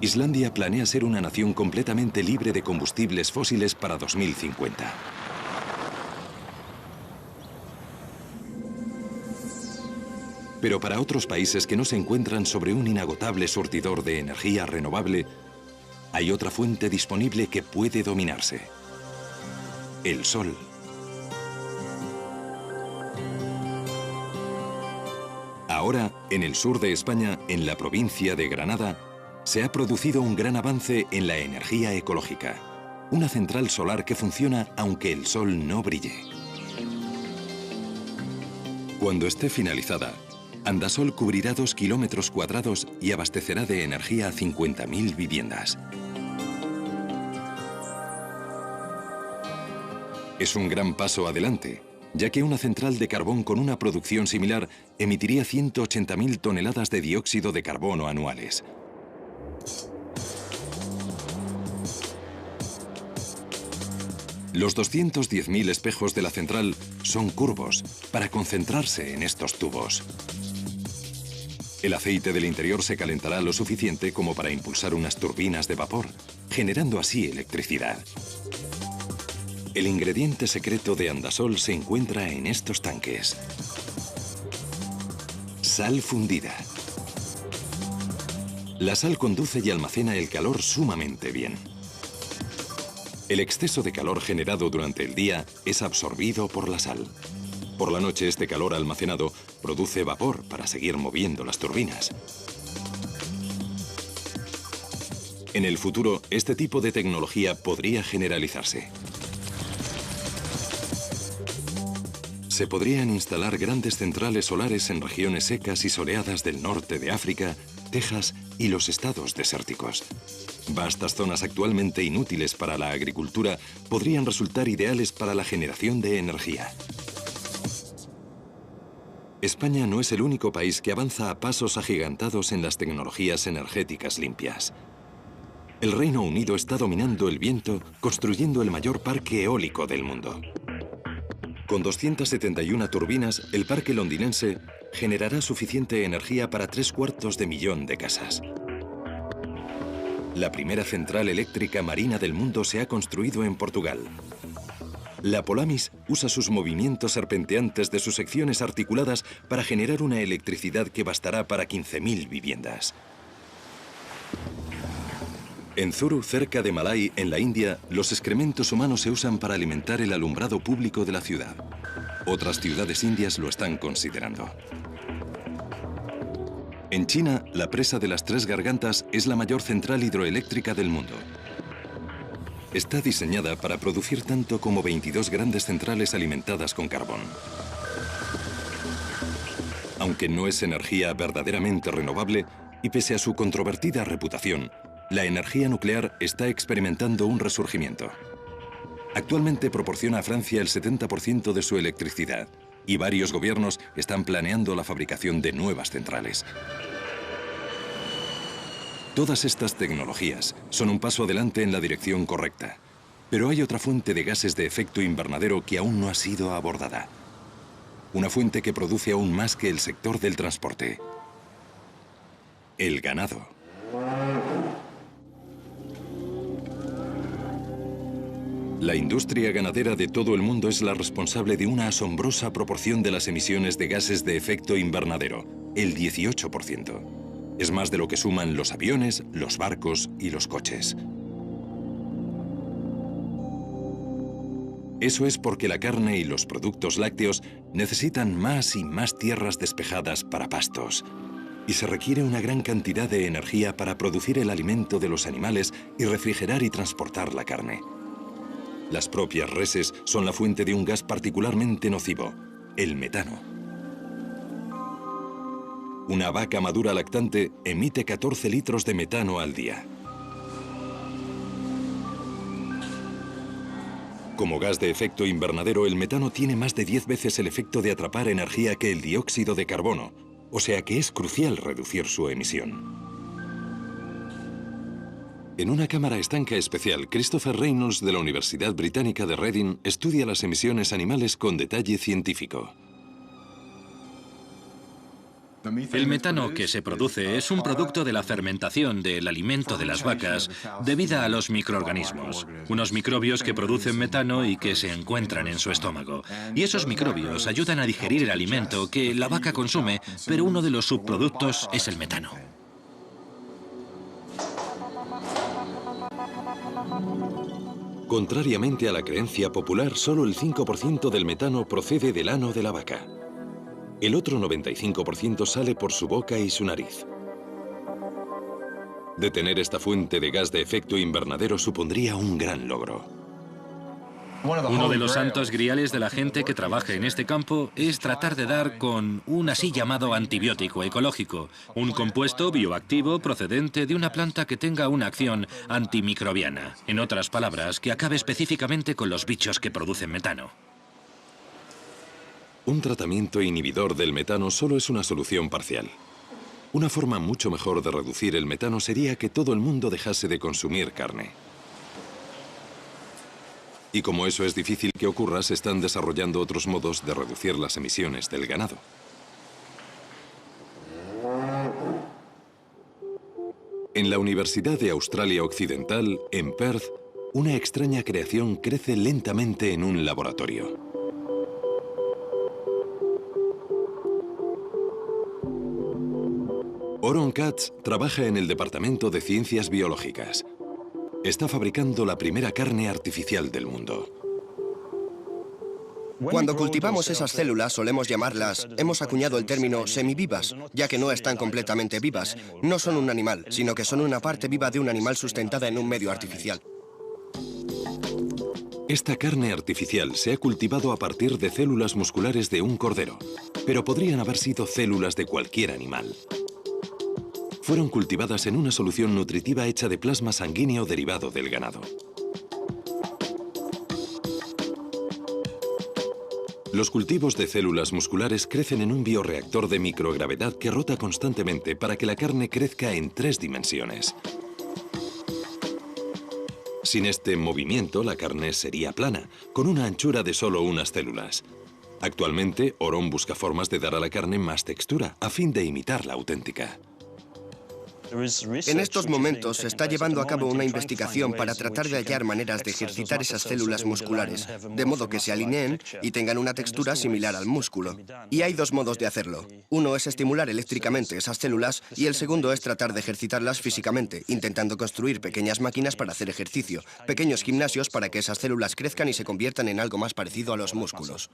Islandia planea ser una nación completamente libre de combustibles fósiles para 2050. Pero para otros países que no se encuentran sobre un inagotable surtidor de energía renovable, hay otra fuente disponible que puede dominarse: el sol. Ahora, en el sur de España, en la provincia de Granada, se ha producido un gran avance en la energía ecológica. Una central solar que funciona aunque el sol no brille. Cuando esté finalizada, Andasol cubrirá 2 kilómetros cuadrados y abastecerá de energía a 50.000 viviendas. Es un gran paso adelante, ya que una central de carbón con una producción similar emitiría 180.000 toneladas de dióxido de carbono anuales. Los 210.000 espejos de la central son curvos para concentrarse en estos tubos. El aceite del interior se calentará lo suficiente como para impulsar unas turbinas de vapor, generando así electricidad. El ingrediente secreto de Andasol se encuentra en estos tanques. Sal fundida. La sal conduce y almacena el calor sumamente bien. El exceso de calor generado durante el día es absorbido por la sal. Por la noche, este calor almacenado produce vapor para seguir moviendo las turbinas. En el futuro, este tipo de tecnología podría generalizarse. Se podrían instalar grandes centrales solares en regiones secas y soleadas del norte de África, Texas y los estados desérticos. Vastas zonas actualmente inútiles para la agricultura podrían resultar ideales para la generación de energía. España no es el único país que avanza a pasos agigantados en las tecnologías energéticas limpias. El Reino Unido está dominando el viento, construyendo el mayor parque eólico del mundo. Con 271 turbinas, el parque londinense generará suficiente energía para 750.000 de casas. La primera central eléctrica marina del mundo se ha construido en Portugal. La Polamis usa sus movimientos serpenteantes de sus secciones articuladas para generar una electricidad que bastará para 15.000 viviendas. En Zuru, cerca de Malay, en la India, los excrementos humanos se usan para alimentar el alumbrado público de la ciudad. Otras ciudades indias lo están considerando. En China, la presa de las Tres Gargantas es la mayor central hidroeléctrica del mundo. Está diseñada para producir tanto como 22 grandes centrales alimentadas con carbón. Aunque no es energía verdaderamente renovable, y pese a su controvertida reputación, la energía nuclear está experimentando un resurgimiento. Actualmente proporciona a Francia el 70% de su electricidad, y varios gobiernos están planeando la fabricación de nuevas centrales. Todas estas tecnologías son un paso adelante en la dirección correcta, pero hay otra fuente de gases de efecto invernadero que aún no ha sido abordada. Una fuente que produce aún más que el sector del transporte: el ganado. La industria ganadera de todo el mundo es la responsable de una asombrosa proporción de las emisiones de gases de efecto invernadero, el 18%. Es más de lo que suman los aviones, los barcos y los coches. Eso es porque la carne y los productos lácteos necesitan más y más tierras despejadas para pastos. Y se requiere una gran cantidad de energía para producir el alimento de los animales y refrigerar y transportar la carne. Las propias reses son la fuente de un gas particularmente nocivo, el metano. Una vaca madura lactante emite 14 litros de metano al día. Como gas de efecto invernadero, el metano tiene más de 10 veces el efecto de atrapar energía que el dióxido de carbono, o sea que es crucial reducir su emisión. En una cámara estanca especial, Christopher Reynolds de la Universidad Británica de Reading estudia las emisiones animales con detalle científico. El metano que se produce es un producto de la fermentación del alimento de las vacas debido a los microorganismos, unos microbios que producen metano y que se encuentran en su estómago. Y esos microbios ayudan a digerir el alimento que la vaca consume, pero uno de los subproductos es el metano. Contrariamente a la creencia popular, solo el 5% del metano procede del ano de la vaca. El otro 95% sale por su boca y su nariz. Detener esta fuente de gas de efecto invernadero supondría un gran logro. Uno de los santos griales de la gente que trabaja en este campo es tratar de dar con un así llamado antibiótico ecológico, un compuesto bioactivo procedente de una planta que tenga una acción antimicrobiana. En otras palabras, que acabe específicamente con los bichos que producen metano. Un tratamiento inhibidor del metano solo es una solución parcial. Una forma mucho mejor de reducir el metano sería que todo el mundo dejase de consumir carne. Y como eso es difícil que ocurra, se están desarrollando otros modos de reducir las emisiones del ganado. En la Universidad de Australia Occidental, en Perth, una extraña creación crece lentamente en un laboratorio. Oron Katz trabaja en el Departamento de Ciencias Biológicas. Está fabricando la primera carne artificial del mundo. Cuando cultivamos esas células solemos llamarlas, hemos acuñado el término semivivas, ya que no están completamente vivas. No son un animal, sino que son una parte viva de un animal sustentada en un medio artificial. Esta carne artificial se ha cultivado a partir de células musculares de un cordero, pero podrían haber sido células de cualquier animal. Fueron cultivadas en una solución nutritiva hecha de plasma sanguíneo derivado del ganado. Los cultivos de células musculares crecen en un bioreactor de microgravedad que rota constantemente para que la carne crezca en 3 dimensiones. Sin este movimiento, la carne sería plana, con una anchura de solo unas células. Actualmente, Oron busca formas de dar a la carne más textura, a fin de imitar la auténtica. En estos momentos se está llevando a cabo una investigación para tratar de hallar maneras de ejercitar esas células musculares, de modo que se alineen y tengan una textura similar al músculo. Y hay 2 modos de hacerlo. Uno es estimular eléctricamente esas células y el segundo es tratar de ejercitarlas físicamente, intentando construir pequeñas máquinas para hacer ejercicio, pequeños gimnasios para que esas células crezcan y se conviertan en algo más parecido a los músculos.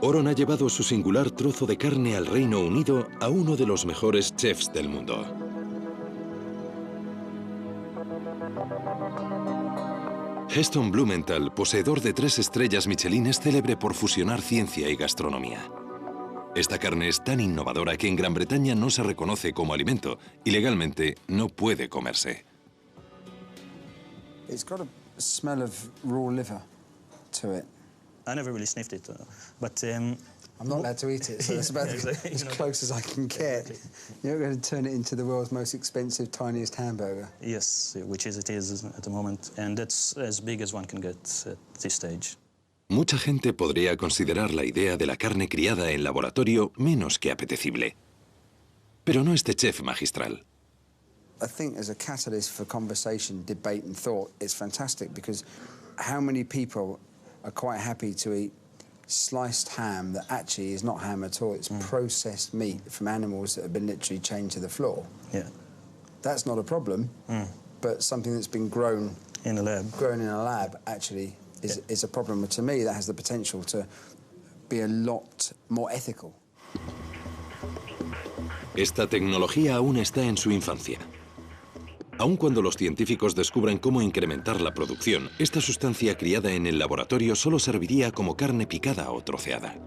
Oron ha llevado su singular trozo de carne al Reino Unido a uno de los mejores chefs del mundo. Heston Blumenthal, poseedor de 3 estrellas Michelin, es célebre por fusionar ciencia y gastronomía. Esta carne es tan innovadora que en Gran Bretaña no se reconoce como alimento y legalmente no puede comerse. It's got a smell of raw liver to it. I never really sniffed it, but I'm not allowed to eat it, so that's about as close as I can get. You're going to turn it into the world's most expensive, tiniest hamburger. Yes, which is it is at the moment, and that's as big as one can get at this stage. Mucha gente podría considerar la idea de la carne criada en laboratorio menos que apetecible. Pero no este chef magistral. I think as a catalyst for conversation, debate and thought, it's fantastic because how many people are quite happy to eat sliced ham that actually is not ham at all. It's processed meat from animals that have been literally chained to the floor. Yeah. That's not a problem, but something that's been grown in a lab actually is a problem. To me, that has the potential to be a lot more ethical. Esta tecnología aún está en su infancia. Aun cuando los científicos descubran cómo incrementar la producción, esta sustancia criada en el laboratorio solo serviría como carne picada o troceada.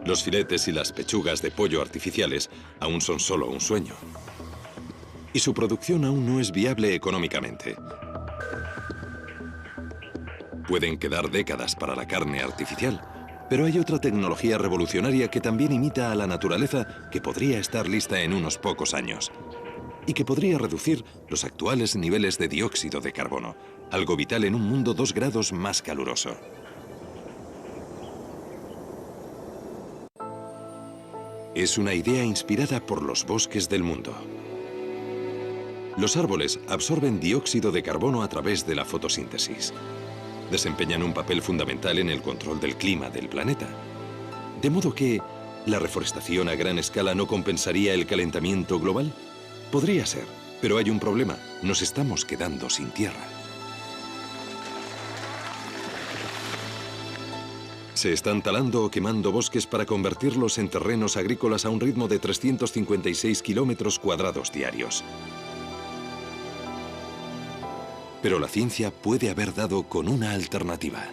Los filetes y las pechugas de pollo artificiales aún son solo un sueño. Y su producción aún no es viable económicamente. Pueden quedar décadas para la carne artificial, pero hay otra tecnología revolucionaria que también imita a la naturaleza que podría estar lista en unos pocos años. Y que podría reducir los actuales niveles de dióxido de carbono, algo vital en un mundo 2 grados más caluroso. Es una idea inspirada por los bosques del mundo. Los árboles absorben dióxido de carbono a través de la fotosíntesis. Desempeñan un papel fundamental en el control del clima del planeta. De modo que, ¿la reforestación a gran escala no compensaría el calentamiento global? Podría ser, pero hay un problema. Nos estamos quedando sin tierra. Se están talando o quemando bosques para convertirlos en terrenos agrícolas a un ritmo de 356 kilómetros cuadrados diarios. Pero la ciencia puede haber dado con una alternativa.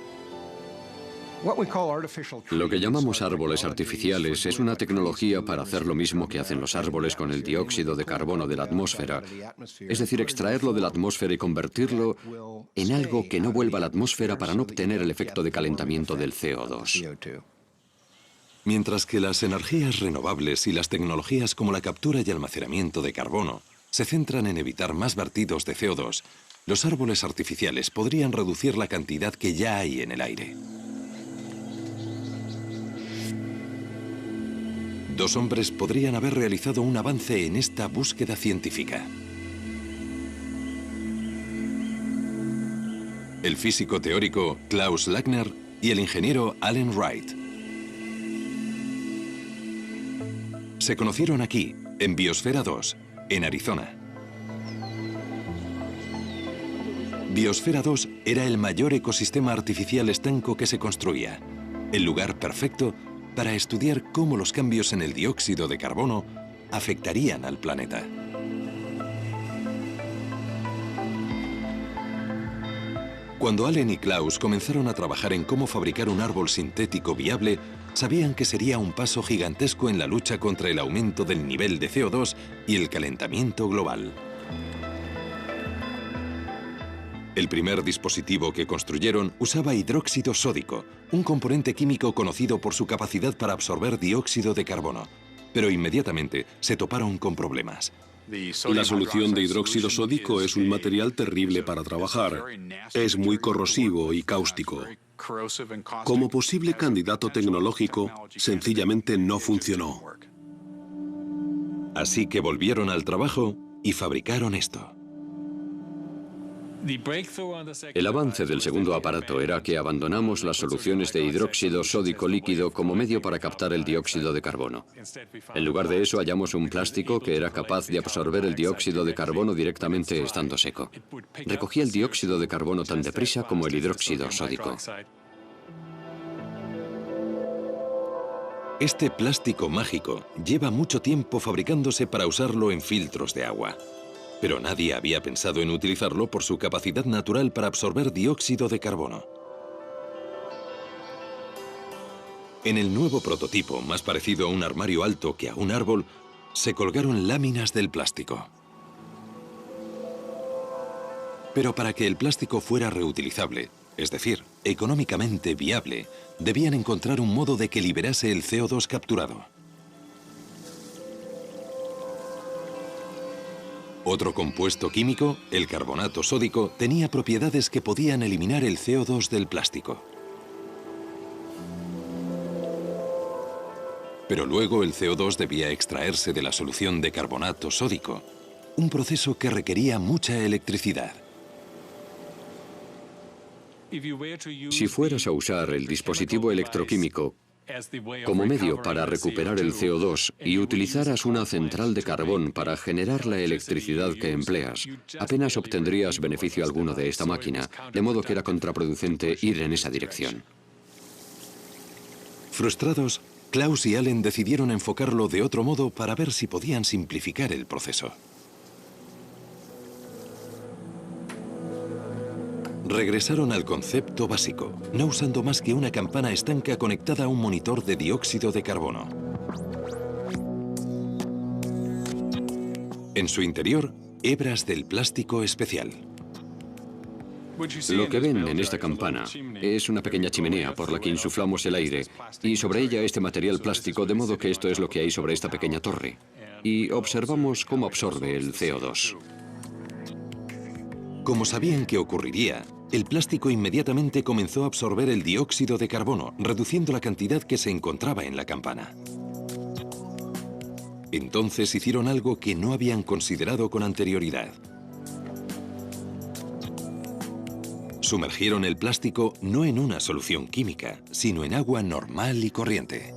Lo que llamamos árboles artificiales es una tecnología para hacer lo mismo que hacen los árboles con el dióxido de carbono de la atmósfera, es decir, extraerlo de la atmósfera y convertirlo en algo que no vuelva a la atmósfera para no obtener el efecto de calentamiento del CO2. Mientras que las energías renovables y las tecnologías como la captura y almacenamiento de carbono se centran en evitar más vertidos de CO2, los árboles artificiales podrían reducir la cantidad que ya hay en el aire. Dos hombres podrían haber realizado un avance en esta búsqueda científica. El físico teórico Klaus Lackner y el ingeniero Alan Wright. Se conocieron aquí, en Biosfera 2, en Arizona. Biosfera 2 era el mayor ecosistema artificial estanco que se construía, el lugar perfecto para estudiar cómo los cambios en el dióxido de carbono afectarían al planeta. Cuando Allen y Klaus comenzaron a trabajar en cómo fabricar un árbol sintético viable, sabían que sería un paso gigantesco en la lucha contra el aumento del nivel de CO2 y el calentamiento global. El primer dispositivo que construyeron usaba hidróxido sódico, un componente químico conocido por su capacidad para absorber dióxido de carbono. Pero inmediatamente se toparon con problemas. La solución de hidróxido sódico es un material terrible para trabajar. Es muy corrosivo y cáustico. Como posible candidato tecnológico, sencillamente no funcionó. Así que volvieron al trabajo y fabricaron esto. El avance del segundo aparato era que abandonamos las soluciones de hidróxido sódico líquido como medio para captar el dióxido de carbono. En lugar de eso, hallamos un plástico que era capaz de absorber el dióxido de carbono directamente estando seco. Recogía el dióxido de carbono tan deprisa como el hidróxido sódico. Este plástico mágico lleva mucho tiempo fabricándose para usarlo en filtros de agua. Pero nadie había pensado en utilizarlo por su capacidad natural para absorber dióxido de carbono. En el nuevo prototipo, más parecido a un armario alto que a un árbol, se colgaron láminas del plástico. Pero para que el plástico fuera reutilizable, es decir, económicamente viable, debían encontrar un modo de que liberase el CO2 capturado. Otro compuesto químico, el carbonato sódico, tenía propiedades que podían eliminar el CO2 del plástico. Pero luego el CO2 debía extraerse de la solución de carbonato sódico, un proceso que requería mucha electricidad. Si fueras a usar el dispositivo electroquímico como medio para recuperar el CO2 y utilizaras una central de carbón para generar la electricidad que empleas, apenas obtendrías beneficio alguno de esta máquina, de modo que era contraproducente ir en esa dirección. Frustrados, Klaus y Allen decidieron enfocarlo de otro modo para ver si podían simplificar el proceso. Regresaron al concepto básico, no usando más que una campana estanca conectada a un monitor de dióxido de carbono. En su interior, hebras del plástico especial. Lo que ven en esta campana es una pequeña chimenea por la que insuflamos el aire y sobre ella este material plástico, de modo que esto es lo que hay sobre esta pequeña torre. Y observamos cómo absorbe el CO2. Como sabían que ocurriría, el plástico inmediatamente comenzó a absorber el dióxido de carbono, reduciendo la cantidad que se encontraba en la campana. Entonces hicieron algo que no habían considerado con anterioridad. Sumergieron el plástico no en una solución química, sino en agua normal y corriente.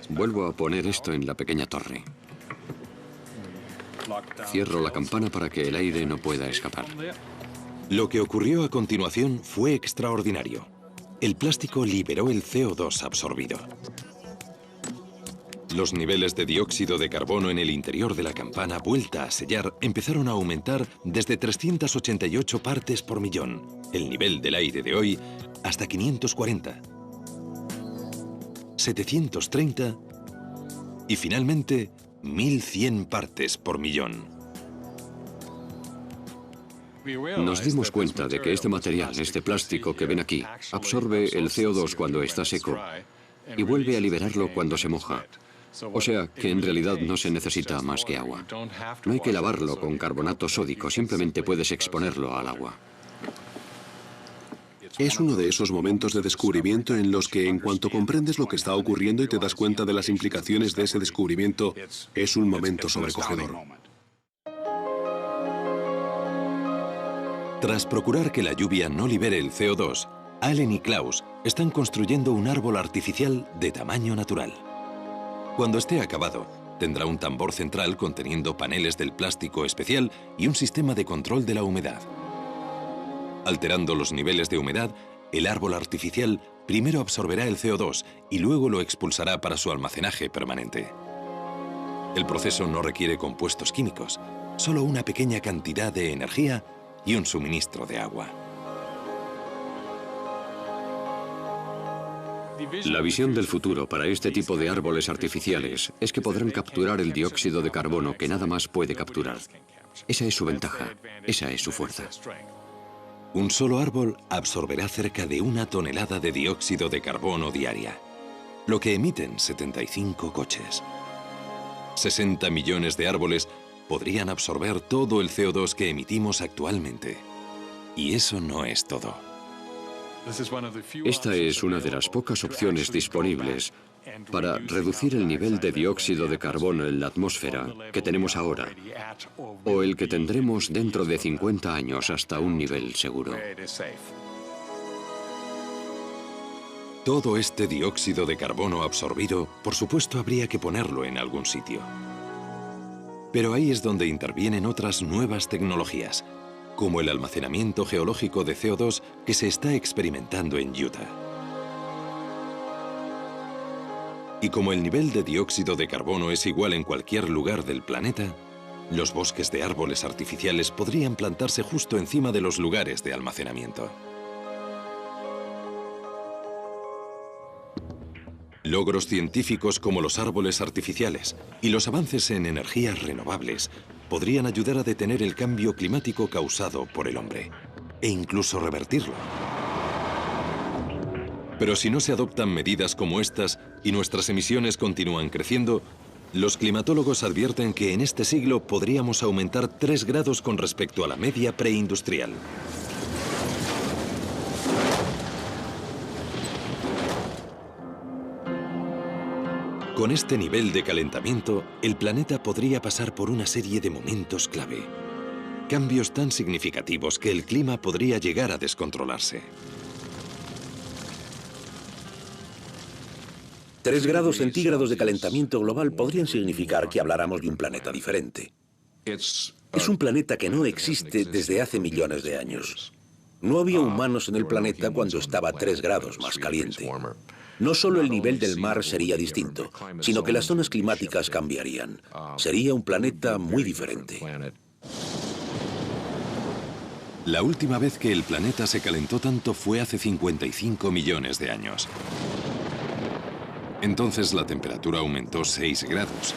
Vuelvo a poner esto en la pequeña torre. Cierro la campana para que el aire no pueda escapar. Lo que ocurrió a continuación fue extraordinario. El plástico liberó el CO2 absorbido. Los niveles de dióxido de carbono en el interior de la campana vuelta a sellar empezaron a aumentar desde 388 partes por millón, el nivel del aire de hoy, hasta 540, 730 y finalmente 1100 partes por millón. Nos dimos cuenta de que este material, este plástico que ven aquí, absorbe el CO2 cuando está seco y vuelve a liberarlo cuando se moja. O sea, que en realidad no se necesita más que agua. No hay que lavarlo con carbonato sódico, simplemente puedes exponerlo al agua. Es uno de esos momentos de descubrimiento en los que, en cuanto comprendes lo que está ocurriendo y te das cuenta de las implicaciones de ese descubrimiento, es un momento sobrecogedor. Tras procurar que la lluvia no libere el CO2, Allen y Klaus están construyendo un árbol artificial de tamaño natural. Cuando esté acabado, tendrá un tambor central conteniendo paneles del plástico especial y un sistema de control de la humedad. Alterando los niveles de humedad, el árbol artificial primero absorberá el CO2 y luego lo expulsará para su almacenaje permanente. El proceso no requiere compuestos químicos, solo una pequeña cantidad de energía y un suministro de agua. La visión del futuro para este tipo de árboles artificiales es que podrán capturar el dióxido de carbono que nada más puede capturar. Esa es su ventaja, esa es su fuerza. Un solo árbol absorberá cerca de 1 tonelada de dióxido de carbono diaria, lo que emiten 75 coches. 60 millones de árboles podrían absorber todo el CO2 que emitimos actualmente. Y eso no es todo. Esta es una de las pocas opciones disponibles para reducir el nivel de dióxido de carbono en la atmósfera que tenemos ahora, o el que tendremos dentro de 50 años hasta un nivel seguro. Todo este dióxido de carbono absorbido, por supuesto, habría que ponerlo en algún sitio. Pero ahí es donde intervienen otras nuevas tecnologías, como el almacenamiento geológico de CO2 que se está experimentando en Utah. Y como el nivel de dióxido de carbono es igual en cualquier lugar del planeta, los bosques de árboles artificiales podrían plantarse justo encima de los lugares de almacenamiento. Logros científicos como los árboles artificiales y los avances en energías renovables podrían ayudar a detener el cambio climático causado por el hombre, e incluso revertirlo. Pero si no se adoptan medidas como estas y nuestras emisiones continúan creciendo, los climatólogos advierten que en este siglo podríamos aumentar 3 grados con respecto a la media preindustrial. Con este nivel de calentamiento, el planeta podría pasar por una serie de momentos clave. Cambios tan significativos que el clima podría llegar a descontrolarse. 3 grados centígrados de calentamiento global podrían significar que habláramos de un planeta diferente. Es un planeta que no existe desde hace millones de años. No había humanos en el planeta cuando estaba 3 grados más caliente. No solo el nivel del mar sería distinto, sino que las zonas climáticas cambiarían. Sería un planeta muy diferente. La última vez que el planeta se calentó tanto fue hace 55 millones de años. Entonces la temperatura aumentó 6 grados.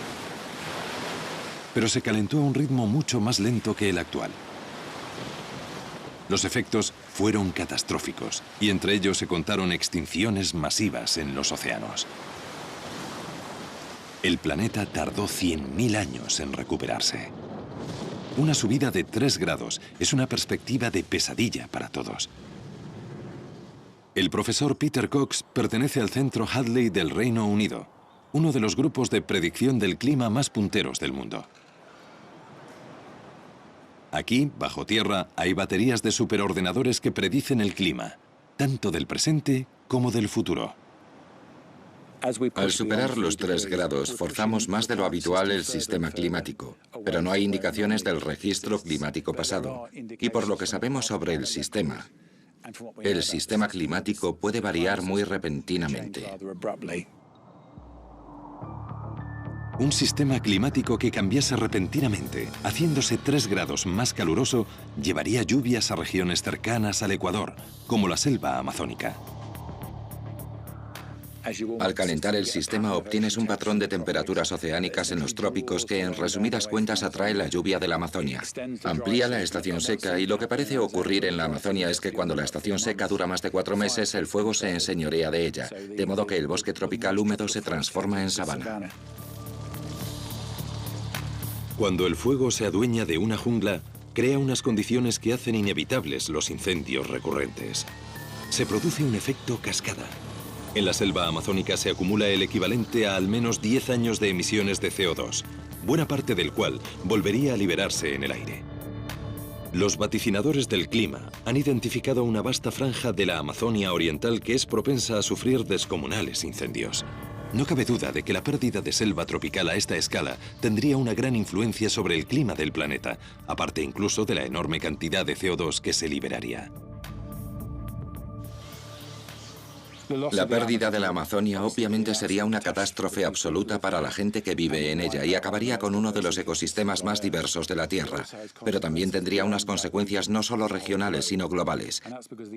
Pero se calentó a un ritmo mucho más lento que el actual. Los efectos fueron catastróficos y entre ellos se contaron extinciones masivas en los océanos. El planeta tardó 100.000 años en recuperarse. Una subida de 3 grados es una perspectiva de pesadilla para todos. El profesor Peter Cox pertenece al Centro Hadley del Reino Unido, uno de los grupos de predicción del clima más punteros del mundo. Aquí, bajo tierra, hay baterías de superordenadores que predicen el clima, tanto del presente como del futuro. Al superar los 3 grados, forzamos más de lo habitual el sistema climático, pero no hay indicaciones del registro climático pasado. Y por lo que sabemos sobre el sistema climático puede variar muy repentinamente. Un sistema climático que cambiase repentinamente, haciéndose 3 grados más caluroso, llevaría lluvias a regiones cercanas al Ecuador, como la selva amazónica. Al calentar el sistema obtienes un patrón de temperaturas oceánicas en los trópicos que en resumidas cuentas atrae la lluvia de la Amazonia. Amplía la estación seca y lo que parece ocurrir en la Amazonia es que cuando la estación seca dura más de 4 meses, el fuego se enseñorea de ella, de modo que el bosque tropical húmedo se transforma en sabana. Cuando el fuego se adueña de una jungla, crea unas condiciones que hacen inevitables los incendios recurrentes. Se produce un efecto cascada. En la selva amazónica se acumula el equivalente a al menos 10 años de emisiones de CO2, buena parte del cual volvería a liberarse en el aire. Los vaticinadores del clima han identificado una vasta franja de la Amazonia oriental que es propensa a sufrir descomunales incendios. No cabe duda de que la pérdida de selva tropical a esta escala tendría una gran influencia sobre el clima del planeta, aparte incluso de la enorme cantidad de CO2 que se liberaría. La pérdida de la Amazonia obviamente sería una catástrofe absoluta para la gente que vive en ella y acabaría con uno de los ecosistemas más diversos de la Tierra, pero también tendría unas consecuencias no solo regionales sino globales.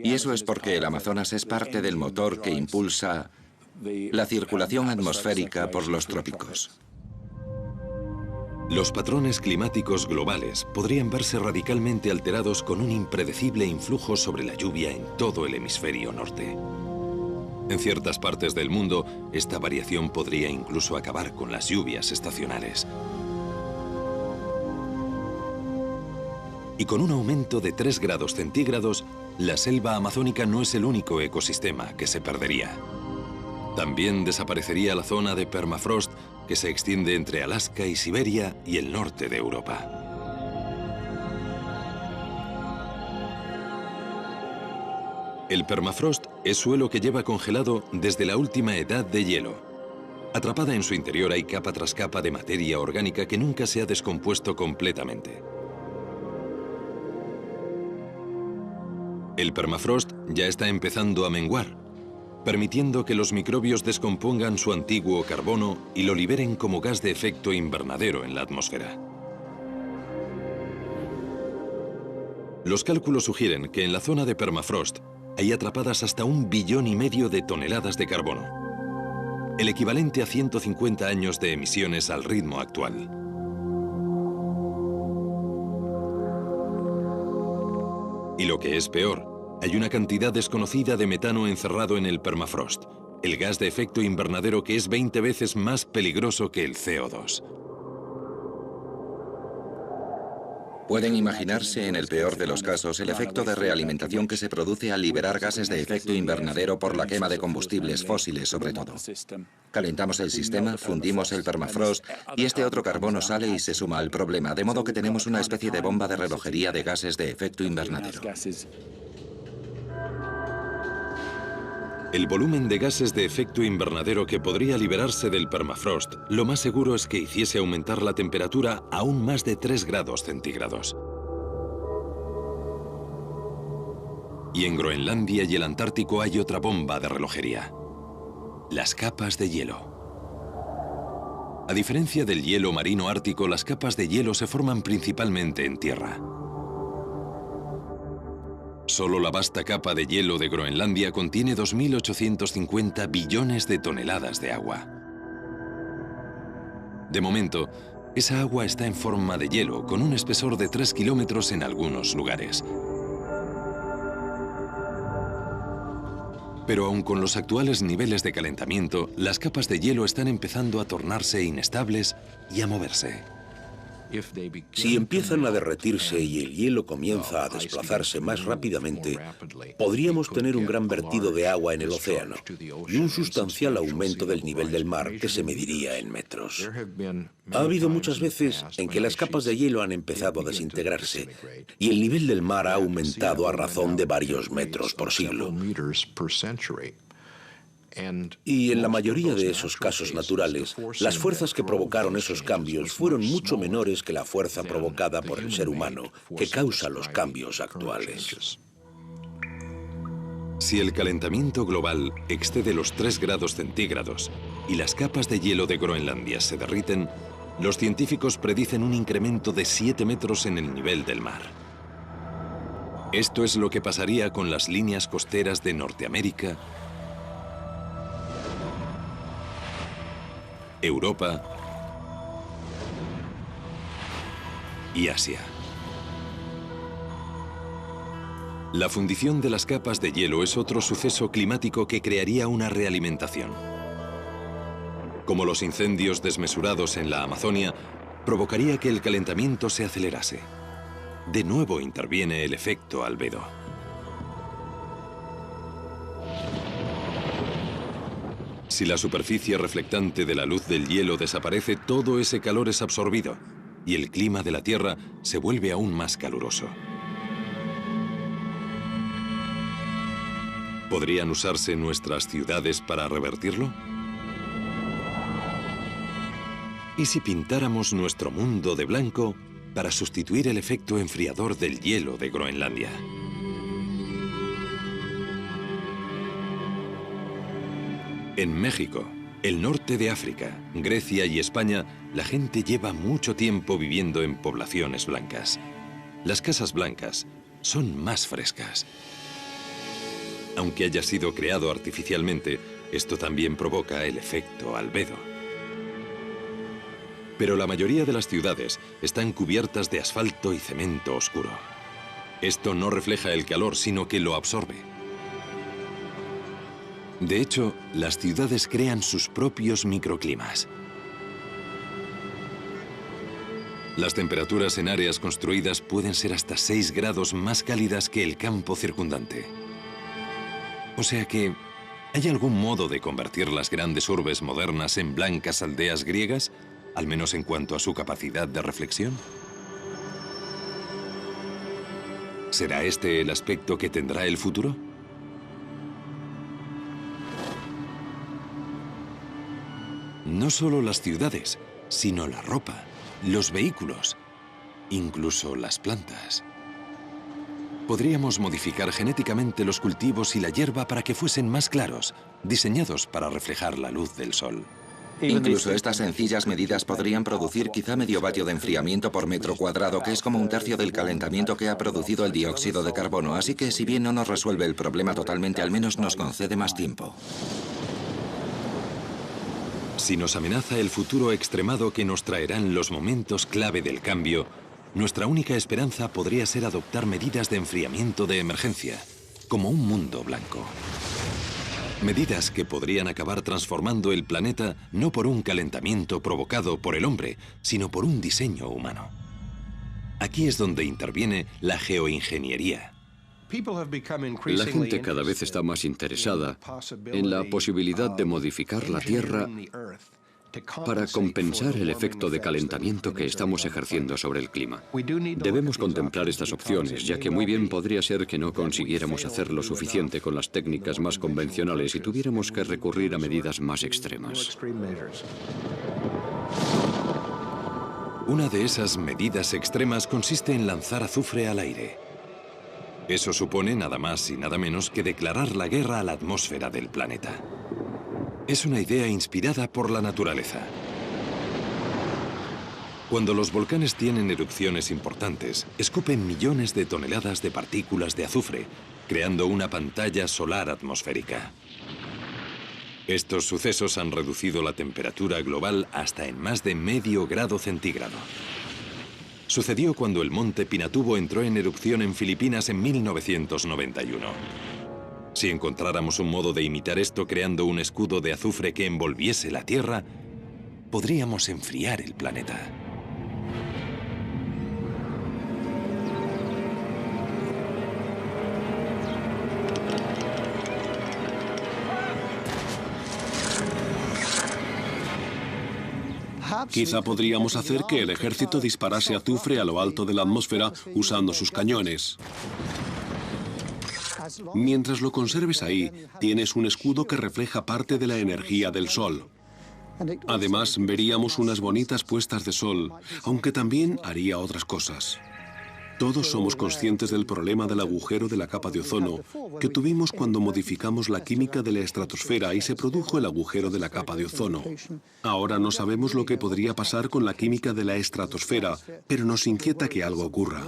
Y eso es porque el Amazonas es parte del motor que impulsa la circulación atmosférica por los trópicos. Los patrones climáticos globales podrían verse radicalmente alterados con un impredecible influjo sobre la lluvia en todo el hemisferio norte. En ciertas partes del mundo, esta variación podría incluso acabar con las lluvias estacionales. Y con un aumento de 3 grados centígrados, la selva amazónica no es el único ecosistema que se perdería. También desaparecería la zona de permafrost que se extiende entre Alaska y Siberia y el norte de Europa. El permafrost es suelo que lleva congelado desde la última edad de hielo. Atrapada en su interior hay capa tras capa de materia orgánica que nunca se ha descompuesto completamente. El permafrost ya está empezando a menguar, permitiendo que los microbios descompongan su antiguo carbono y lo liberen como gas de efecto invernadero en la atmósfera. Los cálculos sugieren que en la zona de permafrost hay atrapadas hasta 1,5 billones de toneladas de carbono, el equivalente a 150 años de emisiones al ritmo actual. Y lo que es peor, hay una cantidad desconocida de metano encerrado en el permafrost, el gas de efecto invernadero que es 20 veces más peligroso que el CO2. Pueden imaginarse, en el peor de los casos, el efecto de realimentación que se produce al liberar gases de efecto invernadero por la quema de combustibles fósiles, sobre todo. Calentamos el sistema, fundimos el permafrost y este otro carbono sale y se suma al problema, de modo que tenemos una especie de bomba de relojería de gases de efecto invernadero. El volumen de gases de efecto invernadero que podría liberarse del permafrost, lo más seguro es que hiciese aumentar la temperatura aún más de 3 grados centígrados. Y en Groenlandia y el Antártico hay otra bomba de relojería: las capas de hielo. A diferencia del hielo marino ártico, las capas de hielo se forman principalmente en tierra. Solo la vasta capa de hielo de Groenlandia contiene 2.850 billones de toneladas de agua. De momento, esa agua está en forma de hielo, con un espesor de 3 kilómetros en algunos lugares. Pero aun con los actuales niveles de calentamiento, las capas de hielo están empezando a tornarse inestables y a moverse. Si empiezan a derretirse y el hielo comienza a desplazarse más rápidamente, podríamos tener un gran vertido de agua en el océano y un sustancial aumento del nivel del mar que se mediría en metros. Ha habido muchas veces en que las capas de hielo han empezado a desintegrarse y el nivel del mar ha aumentado a razón de varios metros por siglo. Y en la mayoría de esos casos naturales, las fuerzas que provocaron esos cambios fueron mucho menores que la fuerza provocada por el ser humano, que causa los cambios actuales. Si el calentamiento global excede los 3 grados centígrados y las capas de hielo de Groenlandia se derriten, los científicos predicen un incremento de 7 metros en el nivel del mar. Esto es lo que pasaría con las líneas costeras de Norteamérica, Europa y Asia. La fundición de las capas de hielo es otro suceso climático que crearía una realimentación. Como los incendios desmesurados en la Amazonia, provocaría que el calentamiento se acelerase. De nuevo interviene el efecto albedo. Si la superficie reflectante de la luz del hielo desaparece, todo ese calor es absorbido y el clima de la Tierra se vuelve aún más caluroso. ¿Podrían usarse nuestras ciudades para revertirlo? ¿Y si pintáramos nuestro mundo de blanco para sustituir el efecto enfriador del hielo de Groenlandia? En México, el norte de África, Grecia y España, la gente lleva mucho tiempo viviendo en poblaciones blancas. Las casas blancas son más frescas. Aunque haya sido creado artificialmente, esto también provoca el efecto albedo. Pero la mayoría de las ciudades están cubiertas de asfalto y cemento oscuro. Esto no refleja el calor, sino que lo absorbe. De hecho, las ciudades crean sus propios microclimas. Las temperaturas en áreas construidas pueden ser hasta 6 grados más cálidas que el campo circundante. O sea que, ¿hay algún modo de convertir las grandes urbes modernas en blancas aldeas griegas, al menos en cuanto a su capacidad de reflexión? ¿Será este el aspecto que tendrá el futuro? No solo las ciudades, sino la ropa, los vehículos, incluso las plantas. Podríamos modificar genéticamente los cultivos y la hierba para que fuesen más claros, diseñados para reflejar la luz del sol. Incluso estas sencillas medidas podrían producir quizá medio vatio de enfriamiento por metro cuadrado, que es como un tercio del calentamiento que ha producido el dióxido de carbono. Así que si bien no nos resuelve el problema totalmente, al menos nos concede más tiempo. Si nos amenaza el futuro extremado que nos traerán los momentos clave del cambio, nuestra única esperanza podría ser adoptar medidas de enfriamiento de emergencia, como un mundo blanco. Medidas que podrían acabar transformando el planeta no por un calentamiento provocado por el hombre, sino por un diseño humano. Aquí es donde interviene la geoingeniería. La gente cada vez está más interesada en la posibilidad de modificar la Tierra para compensar el efecto de calentamiento que estamos ejerciendo sobre el clima. Debemos contemplar estas opciones, ya que muy bien podría ser que no consiguiéramos hacer lo suficiente con las técnicas más convencionales y tuviéramos que recurrir a medidas más extremas. Una de esas medidas extremas consiste en lanzar azufre al aire. Eso supone nada más y nada menos que declarar la guerra a la atmósfera del planeta. Es una idea inspirada por la naturaleza. Cuando los volcanes tienen erupciones importantes, escupen millones de toneladas de partículas de azufre, creando una pantalla solar atmosférica. Estos sucesos han reducido la temperatura global hasta en más de medio grado centígrado. Sucedió cuando el monte Pinatubo entró en erupción en Filipinas en 1991. Si encontráramos un modo de imitar esto creando un escudo de azufre que envolviese la Tierra, podríamos enfriar el planeta. Quizá podríamos hacer que el ejército disparase azufre a lo alto de la atmósfera usando sus cañones. Mientras lo conserves ahí, tienes un escudo que refleja parte de la energía del sol. Además, veríamos unas bonitas puestas de sol, aunque también haría otras cosas. Todos somos conscientes del problema del agujero de la capa de ozono que tuvimos cuando modificamos la química de la estratosfera y se produjo el agujero de la capa de ozono. Ahora no sabemos lo que podría pasar con la química de la estratosfera, pero nos inquieta que algo ocurra.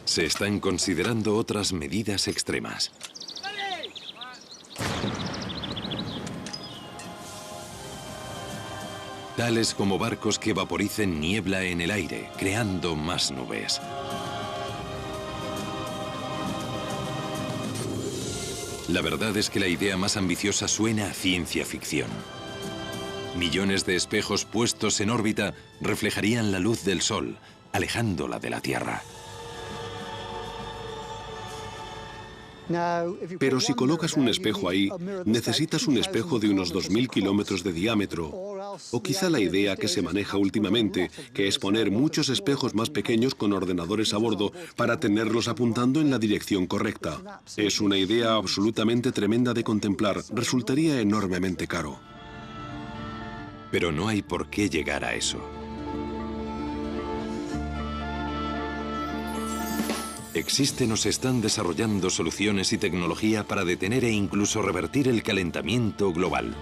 Se están considerando otras medidas extremas. Tales como barcos que vaporicen niebla en el aire, creando más nubes. La verdad es que la idea más ambiciosa suena a ciencia ficción. Millones de espejos puestos en órbita reflejarían la luz del Sol, alejándola de la Tierra. Pero si colocas un espejo ahí, necesitas un espejo de unos 2000 kilómetros de diámetro. O quizá la idea que se maneja últimamente, que es poner muchos espejos más pequeños con ordenadores a bordo para tenerlos apuntando en la dirección correcta. Es una idea absolutamente tremenda de contemplar. Resultaría enormemente caro. Pero no hay por qué llegar a eso. Existen o se están desarrollando soluciones y tecnología para detener e incluso revertir el calentamiento global.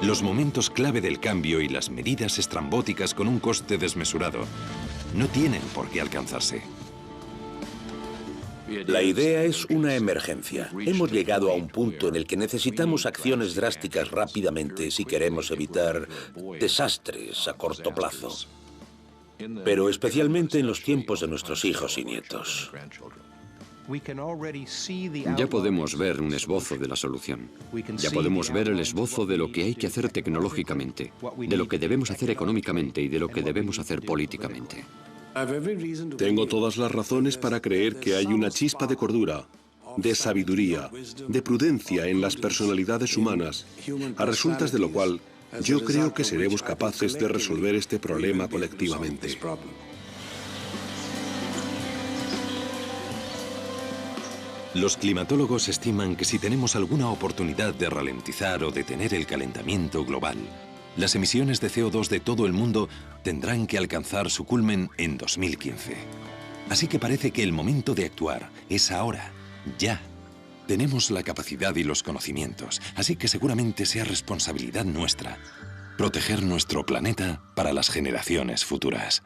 Los momentos clave del cambio y las medidas estrambóticas con un coste desmesurado no tienen por qué alcanzarse. La idea es una emergencia. Hemos llegado a un punto en el que necesitamos acciones drásticas rápidamente si queremos evitar desastres a corto plazo. Pero especialmente en los tiempos de nuestros hijos y nietos. Ya podemos ver un esbozo de la solución. Ya podemos ver el esbozo de lo que hay que hacer tecnológicamente, de lo que debemos hacer económicamente y de lo que debemos hacer políticamente. Tengo todas las razones para creer que hay una chispa de cordura, de sabiduría, de prudencia en las personalidades humanas, a resultas de lo cual yo creo que seremos capaces de resolver este problema colectivamente. Los climatólogos estiman que si tenemos alguna oportunidad de ralentizar o detener el calentamiento global, las emisiones de CO2 de todo el mundo tendrán que alcanzar su culmen en 2015. Así que parece que el momento de actuar es ahora, ya. Tenemos la capacidad y los conocimientos, así que seguramente sea responsabilidad nuestra proteger nuestro planeta para las generaciones futuras.